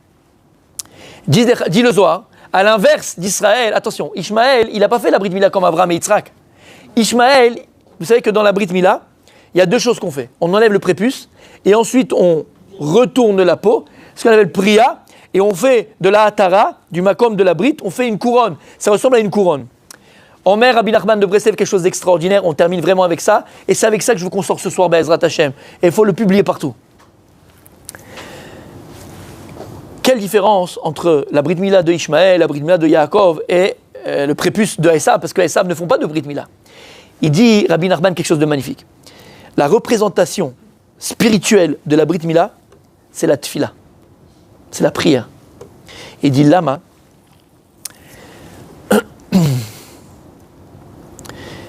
Dit le Zohar, à l'inverse d'Israël, attention, Ishmaël, il n'a pas fait la Brit Mila comme Abraham et Yitzhak. Ishmaël, vous savez que dans la Brit Mila, il y a deux choses qu'on fait. On enlève le prépuce, et ensuite on retourne la peau, ce qu'on appelle le priya, et on fait de la hatara, du makom de la Brit, on fait une couronne. Ça ressemble à une couronne. En mer, Rabbi Nachman de Breslev, quelque chose d'extraordinaire, on termine vraiment avec ça, et c'est avec ça que je veux qu'on sorte ce soir, Be'ezrat Hashem. Et il faut le publier partout. Quelle différence entre la Brit Mila de Ishmaël, la Brit Mila de Yaakov et le prépuce de Esav, parce que Esav ne font pas de Brit Mila. Il dit, Rabbi Nachman, quelque chose de magnifique. La représentation spirituelle de la Brit Mila, c'est la tfila, c'est la prière. Il dit, lama,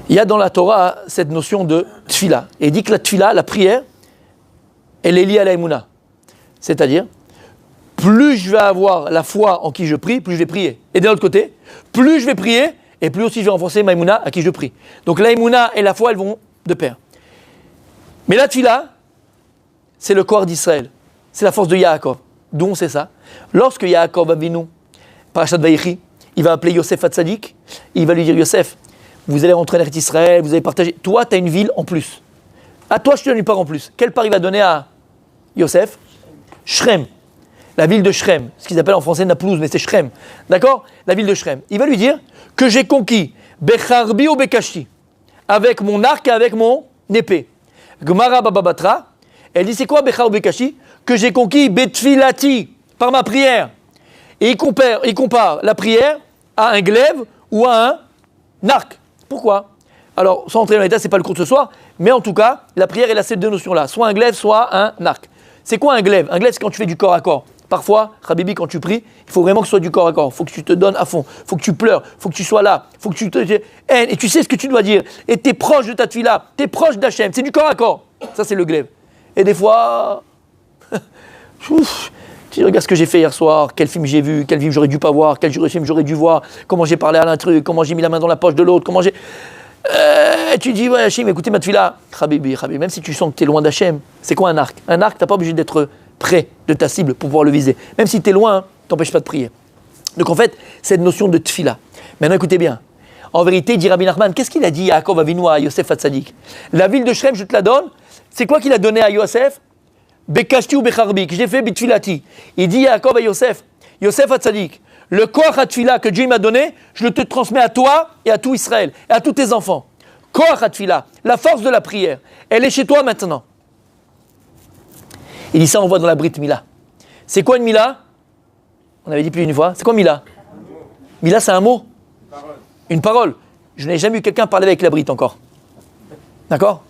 il y a dans la Torah cette notion de tfila. Et il dit que la tfila, la prière, elle est liée à la émouna. C'est-à-dire, plus je vais avoir la foi en qui je prie, plus je vais prier. Et de l'autre côté, plus je vais prier, et plus aussi je vais renforcer ma émouna à qui je prie. Donc la émouna et la foi, elles vont de pair. Mais la tfila, c'est le corps d'Israël. C'est la force de Yaakov. D'où on sait ça? Lorsque Yaakov Avinu, Parashat Vayechi, il va appeler Yosef Hatzadik, il va lui dire, Yosef, vous allez rentrer en Eretz Israël, vous allez partager. Toi, tu as une ville en plus. À toi, je te donne une part en plus. Quelle part il va donner à Yosef? Shrem. La ville de Shrem, ce qu'ils appellent en français Naplouse, mais c'est Shrem. D'accord? La ville de Shrem. Il va lui dire que j'ai conquis Becharbi ou Bekashti, avec mon arc et avec mon épée. Gemara Bababatra, elle dit c'est quoi Bechar ou Bekashti? Que j'ai conquis Betfilati, par ma prière. Et il compare la prière à un glaive ou à un arc. Pourquoi? Alors, sans entrer dans l'état, ce n'est pas le cours de ce soir, mais en tout cas, la prière, elle a ces deux notions-là, soit un glaive, soit un arc. C'est quoi un glaive? Un glaive, c'est quand tu fais du corps à corps. Parfois, Habibi, quand tu pries, il faut vraiment que ce soit du corps à corps. Il faut que tu te donnes à fond. Il faut que tu pleures. Il faut que tu sois là. Il faut que tu te haines. Et tu sais ce que tu dois dire. Et tu es proche de ta tefila. Tu es proche d'Hachem. C'est du corps à corps. Ça, c'est le glaive. Et des fois, tu regardes ce que j'ai fait hier soir. Quel film j'ai vu. Quel film j'aurais dû pas voir. Quel film j'aurais dû voir. Comment j'ai parlé à l'intrus. Comment j'ai mis la main dans la poche de l'autre. Comment j'ai... tu dis, ouais, Hachem, écoutez ma tefila. Habibi, même si tu sens que tu es loin d'Hachem, c'est quoi un arc? Un arc, tu n'as pas obligé d'être près de ta cible pour pouvoir le viser. Même si tu es loin, t'empêche pas de prier. Donc en fait, cette notion de tfila. Maintenant écoutez bien. En vérité, dit Rabbi Nachman, qu'est-ce qu'il a dit à Yaakov Avinu à Yosef Hatzadik? La ville de Shrem, je te la donne. C'est quoi qu'il a donné à Yosef? Bekashti ou Becharbi, que j'ai fait bitfilati. Il dit à Yaakov à Yosef, Yosef Hatzadik, le corps à tfila que Dieu m'a donné, je le te transmets à toi et à tout Israël et à tous tes enfants. Corps à tfila, la force de la prière, elle est chez toi maintenant. Il dit ça, on voit dans la Brit Mila. C'est quoi une Mila? On avait dit plus d'une fois. C'est quoi Mila? Mila, c'est un mot. Une parole. Je n'ai jamais eu quelqu'un parler avec la brite encore. D'accord?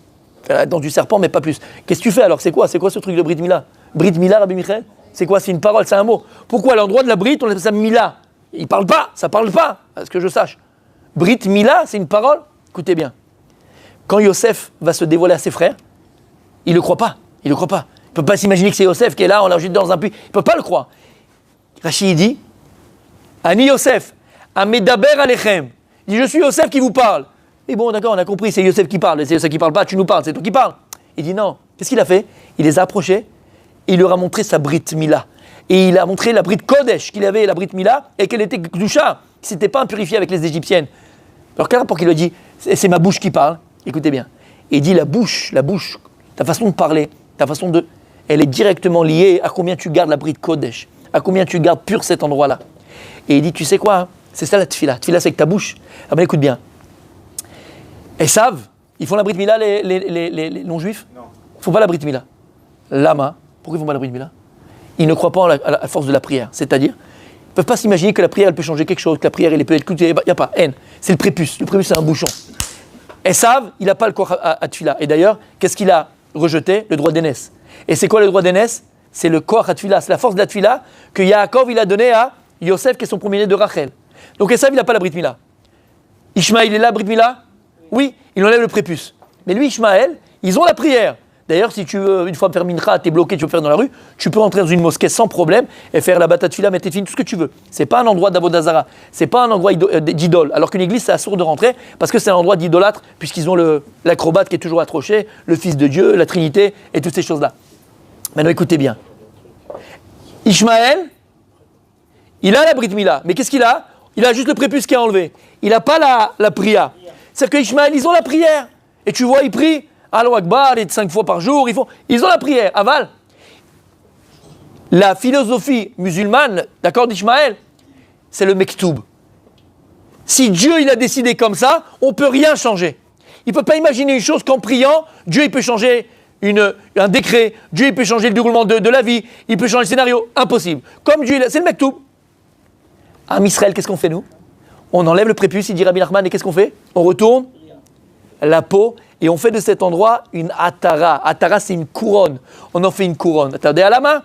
Dans du serpent, mais pas plus. Qu'est-ce que tu fais alors? C'est quoi ce truc de Brit Mila? Brit Mila, Rabbi Michael? C'est quoi? C'est une parole, c'est un mot. Pourquoi à l'endroit de la brite, on appelle ça Mila? Il parle pas, ça parle pas, à ce que je sache. Brit Mila, c'est une parole? Écoutez bien. Quand Yosef va se dévoiler à ses frères, il ne le croit pas. Il ne peut pas s'imaginer que c'est Yosef qui est là, on l'a jeté dans un puits. Il ne peut pas le croire. Rachid dit, Ani Yosef, Amedaber Alechem. Il dit, je suis Yosef qui vous parle. Et bon, d'accord, on a compris, c'est Yosef qui parle. C'est Yosef qui parle pas, tu nous parles, c'est toi qui parles. Il dit non. Qu'est-ce qu'il a fait? Il les a approchés, et il leur a montré sa Brit Mila. Et il a montré la Brit Kodesh qu'il avait, la Brit Mila, et qu'elle était Kdusha, qui s'était pas impurifiée avec les Égyptiennes. Alors quel rapport qu'il lui a dit, c'est ma bouche qui parle. Écoutez bien. Et il dit la bouche, ta façon de parler, elle est directement liée à combien tu gardes la Brit Kodesh, à combien tu gardes pur cet endroit-là. Et il dit, tu sais quoi, hein, c'est ça la tfila. Tfila, c'est avec ta bouche. Ah ben écoute bien. Elles savent, ils font la Brit Mila, les non-juifs? Non. Ils ne font pas la Brit Mila. Lama, pourquoi ils ne font pas la Brit Mila? Ils ne croient pas à la force de la prière. C'est-à-dire, ils ne peuvent pas s'imaginer que la prière elle peut changer quelque chose, que la prière elle peut être écoutée. Il n'y a pas. N. C'est le prépuce. Le prépuce, c'est un bouchon. Elles savent, il n'a pas le corps à Tfila. Et d'ailleurs, qu'est-ce qu'il a rejeté? Le droit d'aînesse. Et c'est quoi le droit d'aînesse? C'est le corps à Tfila. C'est la force de la Tfila que Yaakov il a donné à Yosef, qui est son premier-né de Rachel. Donc Esav, il n'a pas la Brit Mila. Ishmaël, il est là, Brit Mila? Oui, il enlève le prépuce. Mais lui, Ishmaël, ils ont la prière. D'ailleurs, si tu veux, une fois faire mincha, t'es bloqué, tu veux faire dans la rue, tu peux entrer dans une mosquée sans problème et faire la batat fila, mettre tout ce que tu veux. C'est pas un endroit d'avodazara, c'est pas un endroit d'idole. Alors qu'une église, c'est assourd de rentrer parce que c'est un endroit d'idolâtre, puisqu'ils ont l'acrobate qui est toujours accroché, le Fils de Dieu, la Trinité et toutes ces choses-là. Maintenant, écoutez bien. Ishmaël, il a la Brit Mila, mais qu'est-ce qu'il a? Il a juste le prépuce qui est enlevé. Il n'a pas la prière. C'est-à-dire qu'Ishmaël, ils ont la prière. Et tu vois, ils prient. Allahu Akbar, 5 fois par jour. Ils ont la prière. Aval. La philosophie musulmane, d'accord, d'Ishmaël, c'est le mektoub. Si Dieu, il a décidé comme ça, on ne peut rien changer. Il ne peut pas imaginer une chose qu'en priant, Dieu, il peut changer un décret. Dieu, il peut changer le déroulement de la vie. Il peut changer le scénario. Impossible. Comme Dieu, c'est le mektoub. Am Israël, qu'est-ce qu'on fait, nous? On enlève le prépuce, il dit Rabbi Nachman, et qu'est-ce qu'on fait? On retourne la peau et on fait de cet endroit une atara. Atara, c'est une couronne. On en fait une couronne. Attendez à la main.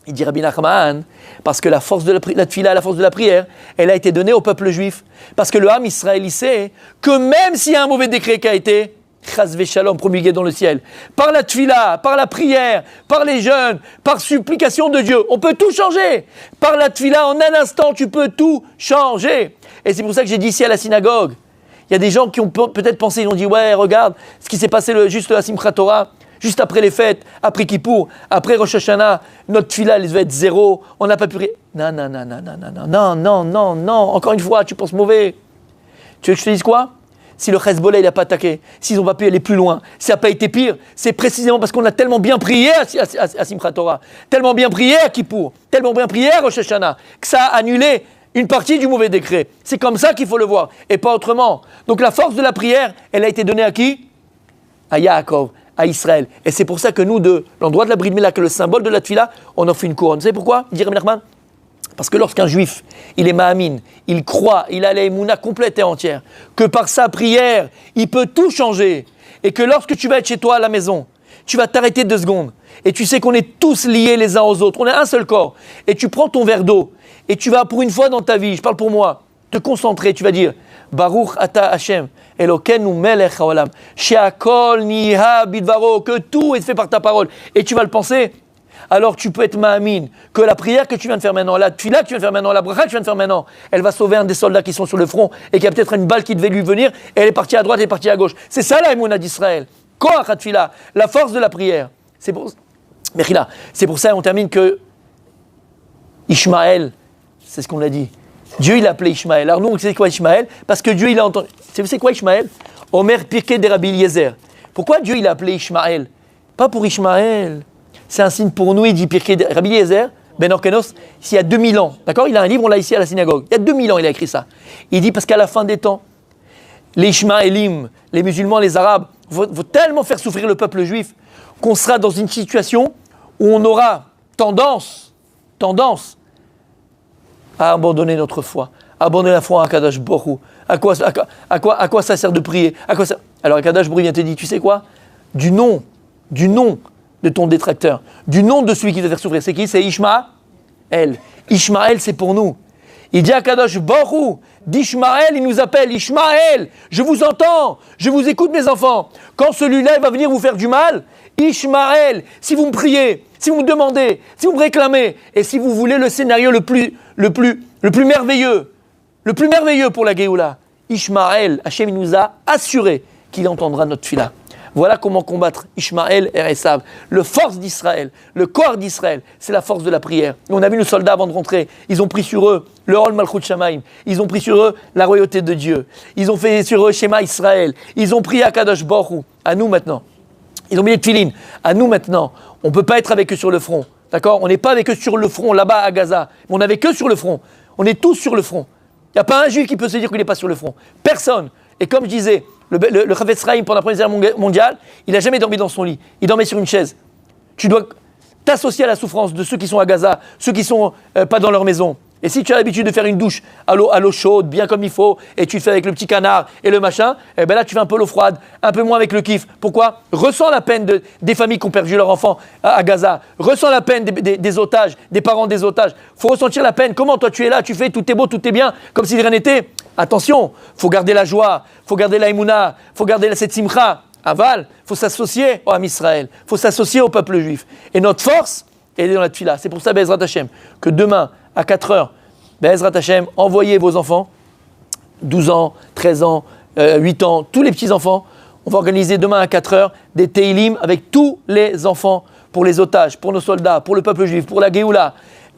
Il dit Rabbi Nachman, parce que la force de la tfila, la force de la prière, elle a été donnée au peuple juif. Parce que le Ham Israël, il sait que même s'il y a un mauvais décret qui a été Chas v'shalom promulgué dans le ciel, par la tfila, par la prière, par les jeûnes, par supplication de Dieu, on peut tout changer. Par la tfila, en un instant, tu peux tout changer. Et c'est pour ça que j'ai dit ici à la synagogue, il y a des gens qui ont peut-être pensé, ils ont dit, ouais, regarde, ce qui s'est passé juste à Simchat Torah, juste après les fêtes, après Kippour, après Rosh Hashanah, notre tfila, elle devait être zéro, on n'a pas pu... Non, encore une fois, tu penses mauvais. Tu veux que je te dise quoi? Si le Hezbollah n'a pas attaqué, s'ils n'ont pas pu aller plus loin, si ça n'a pas été pire, c'est précisément parce qu'on a tellement bien prié à Simchat Torah, tellement bien prié à Kippour, tellement bien prié à Rosh Hashanah, que ça a annulé une partie du mauvais décret. C'est comme ça qu'il faut le voir, et pas autrement. Donc la force de la prière, elle a été donnée à qui? À Yaakov, à Israël. Et c'est pour ça que nous, de l'endroit de la Brit Mila, que le symbole de la Tfila, on en fait une couronne. Vous savez pourquoi? Dit Rabbi Nachman? Parce que lorsqu'un juif, il est ma'amin, il croit, il a la émouna complète et entière, que par sa prière, il peut tout changer, et que lorsque tu vas être chez toi à la maison, tu vas t'arrêter 2 secondes, et tu sais qu'on est tous liés les uns aux autres, on est un seul corps, et tu prends ton verre d'eau, et tu vas pour une fois dans ta vie, je parle pour moi, te concentrer, tu vas dire, Baruch ata Hashem, Elokeinu melech haolam, she'akol niha bidvaro, que tout est fait par ta parole, et tu vas le penser. Alors tu peux être ma'amin, que la prière que tu viens de faire maintenant, la tfila que tu viens de faire maintenant, la bracha que tu viens de faire maintenant, elle va sauver un des soldats qui sont sur le front et qui a peut-être une balle qui devait lui venir et elle est partie à droite et elle est partie à gauche. C'est ça la émouna d'Israël. Koach ha-tfila, la force de la prière. C'est pour ça on termine que Ishmaël, c'est ce qu'on a dit. Dieu il a appelé Ishmaël. Alors nous on sait quoi Ishmaël? Parce que Dieu il a entendu. C'est quoi Ishmaël? Omer Pirkei de Rabbi Eliezer. Pourquoi Dieu il a appelé Ishmaël? Pas pour Ishmaël. C'est un signe pour nous, il dit Pirkei de Rabbi Eliezer, Ben Orkenos, il y a 2000 ans. D'accord? Il a un livre, on l'a ici à la synagogue. Il y a 2000 ans, il a écrit ça. Il dit parce qu'à la fin des temps, les Ishmaélim, les musulmans, les arabes, vont tellement faire souffrir le peuple juif qu'on sera dans une situation où on aura tendance tendance à abandonner notre foi, à abandonner la foi à Akadosh Baruch Hu. À quoi ça sert de prier? Alors Akadosh Baruch Hu vient te dire, tu sais quoi? Du nom de ton détracteur, du nom de celui qui va te faire souffrir. C'est qui? C'est Ishmaël. Ishmaël, c'est pour nous. Il dit à Akadosh Baruch Hu, d'Ishmaël, il nous appelle, Ishmaël, je vous entends, je vous écoute mes enfants. Quand celui-là va venir vous faire du mal, Ishmaël, si vous me priez, si vous me demandez, si vous me réclamez, et si vous voulez le scénario le plus merveilleux pour la Géoula, Ishmaël, Hachem, il nous a assuré qu'il entendra notre fila. Voilà comment combattre Ishmaël et Esav. Le force d'Israël, le corps d'Israël, c'est la force de la prière. Et on a vu nos soldats avant de rentrer, ils ont pris sur eux le Hol Malchut Shamaim, ils ont pris sur eux la royauté de Dieu, ils ont fait sur eux Shema Israël, ils ont pris Akadosh Baruch Hu. À nous maintenant. Ils ont mis les tefilines. À nous maintenant. On ne peut pas être avec eux sur le front. D'accord? On n'est pas avec eux sur le front là-bas à Gaza. On est avec eux sur le front. On est tous sur le front. Il n'y a pas un juif qui peut se dire qu'il n'est pas sur le front. Personne. Et comme je disais, le Chavetz Chaim pendant la Première Guerre mondiale, il n'a jamais dormi dans son lit. Il dormait sur une chaise. Tu dois t'associer à la souffrance de ceux qui sont à Gaza, ceux qui ne sont pas dans leur maison. Et si tu as l'habitude de faire une douche à l'eau chaude, bien comme il faut, et tu le fais avec le petit canard et le machin, eh ben là tu fais un peu l'eau froide, un peu moins avec le kiff. Pourquoi? Ressens la peine des familles qui ont perdu leur enfant à Gaza. Ressens la peine des otages, des parents des otages. Faut ressentir la peine. Comment toi tu es là, tu fais tout est beau, tout est bien, comme si de rien n'était. Attention, faut garder la joie, faut garder la émouna, faut garder cette simcha. Aval, faut s'associer au Ham Israël, faut s'associer au peuple juif. Et notre force, elle est dans la tefila. C'est pour ça, Be'ezrat Hashem, que demain, à 4h, Be'ezrat Hashem, envoyez vos enfants, 12 ans, 13 ans, 8 ans, tous les petits-enfants. On va organiser demain à 4h des Teilim avec tous les enfants, pour les otages, pour nos soldats, pour le peuple juif, pour la Géoula.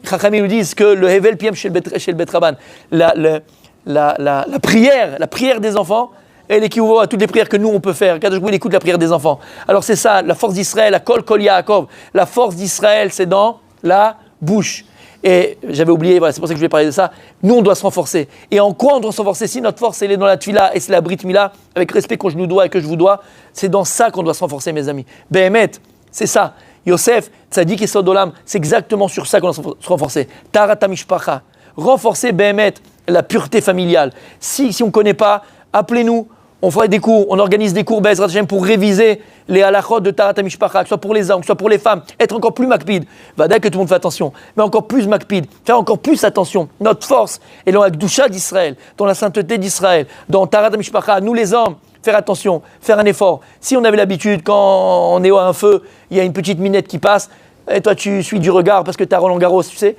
Chachamim nous disent que le Hevel Piem chez le Bet Rabban, la prière des enfants, elle équivaut à toutes les prières que nous on peut faire. Kadosh Baruch Hu écoute la prière des enfants. Alors c'est ça, la force d'Israël, la Kol Yaakov. La force d'Israël, c'est dans la bouche. Et j'avais oublié, voilà, c'est pour ça que je voulais parler de ça. Nous, on doit se renforcer. Et en quoi on doit se renforcer? Si notre force, elle est dans la tefila et c'est la brit mila, avec respect que je nous dois et que je vous dois, c'est dans ça qu'on doit se renforcer, mes amis. Behemet, c'est ça. Yosef, Tzadik et Sodolam, c'est exactement sur ça qu'on doit se renforcer. Tarat Mishpacha, renforcer Behemet, la pureté familiale. Si on ne connaît pas, appelez-nous. On ferait des cours, on organise des cours Be'ezrat Hashem pour réviser les halachot de Tarat HaMishpacha, que ce soit pour les hommes, que ce soit pour les femmes, être encore plus makpid. Vadaï que tout le monde fait attention, mais encore plus makpid, faire encore plus attention. Notre force est dans la Gdusha d'Israël, dans la sainteté d'Israël, dans Tarat HaMishpacha. Nous les hommes, faire attention, faire un effort. Si on avait l'habitude, quand on est à un feu, il y a une petite minette qui passe, et toi tu suis du regard parce que tu as Roland Garros, tu sais,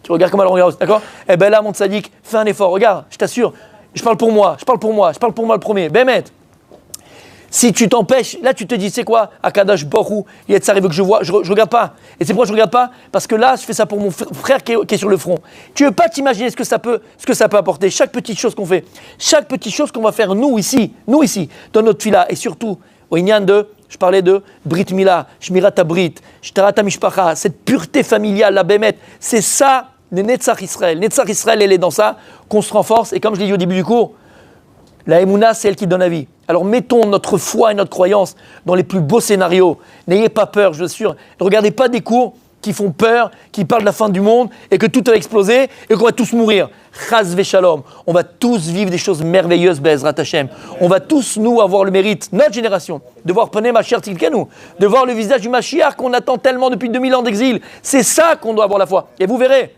tu regardes comme à Roland Garros, d'accord? Eh ben là, mon tzaddik, fais un effort, regarde, je t'assure. Je parle pour moi le premier. Bémet. Si tu t'empêches, là tu te dis, c'est quoi? Akadosh Baruch Hu, Yetzirah veut que je vois, je regarde pas. Et c'est pourquoi je regarde pas? Parce que là, je fais ça pour mon frère qui est sur le front. Tu veux pas t'imaginer ce que ça peut apporter, chaque petite chose qu'on fait, chaque petite chose qu'on va faire nous ici, dans notre fila, et surtout, au Inyan je parlais de Brit Mila, Shmirat Brit, Shtarat Mishpacha, cette pureté familiale, la Bémet, c'est ça. Le Netzach Israël, elle est dans ça, qu'on se renforce. Et comme je l'ai dit au début du cours, la Emouna, c'est elle qui donne la vie. Alors mettons notre foi et notre croyance dans les plus beaux scénarios. N'ayez pas peur, je vous assure. Ne regardez pas des cours qui font peur, qui parlent de la fin du monde et que tout va exploser et qu'on va tous mourir. Chaz v'shalom. On va tous vivre des choses merveilleuses, Be'ezrat Hashem. On va tous, nous, avoir le mérite, notre génération, de voir Pnei Mashiach Tzidkenu, de voir le visage du Mashiach qu'on attend tellement depuis 2000 ans d'exil. C'est ça qu'on doit avoir la foi. Et vous verrez,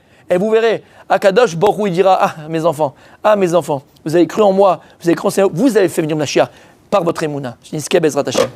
Akadosh Baruch Hu, il dira, mes enfants, vous avez cru en moi, vous avez fait venir Mashiach par votre émouna. Je dis, Be'ezrat Hashem.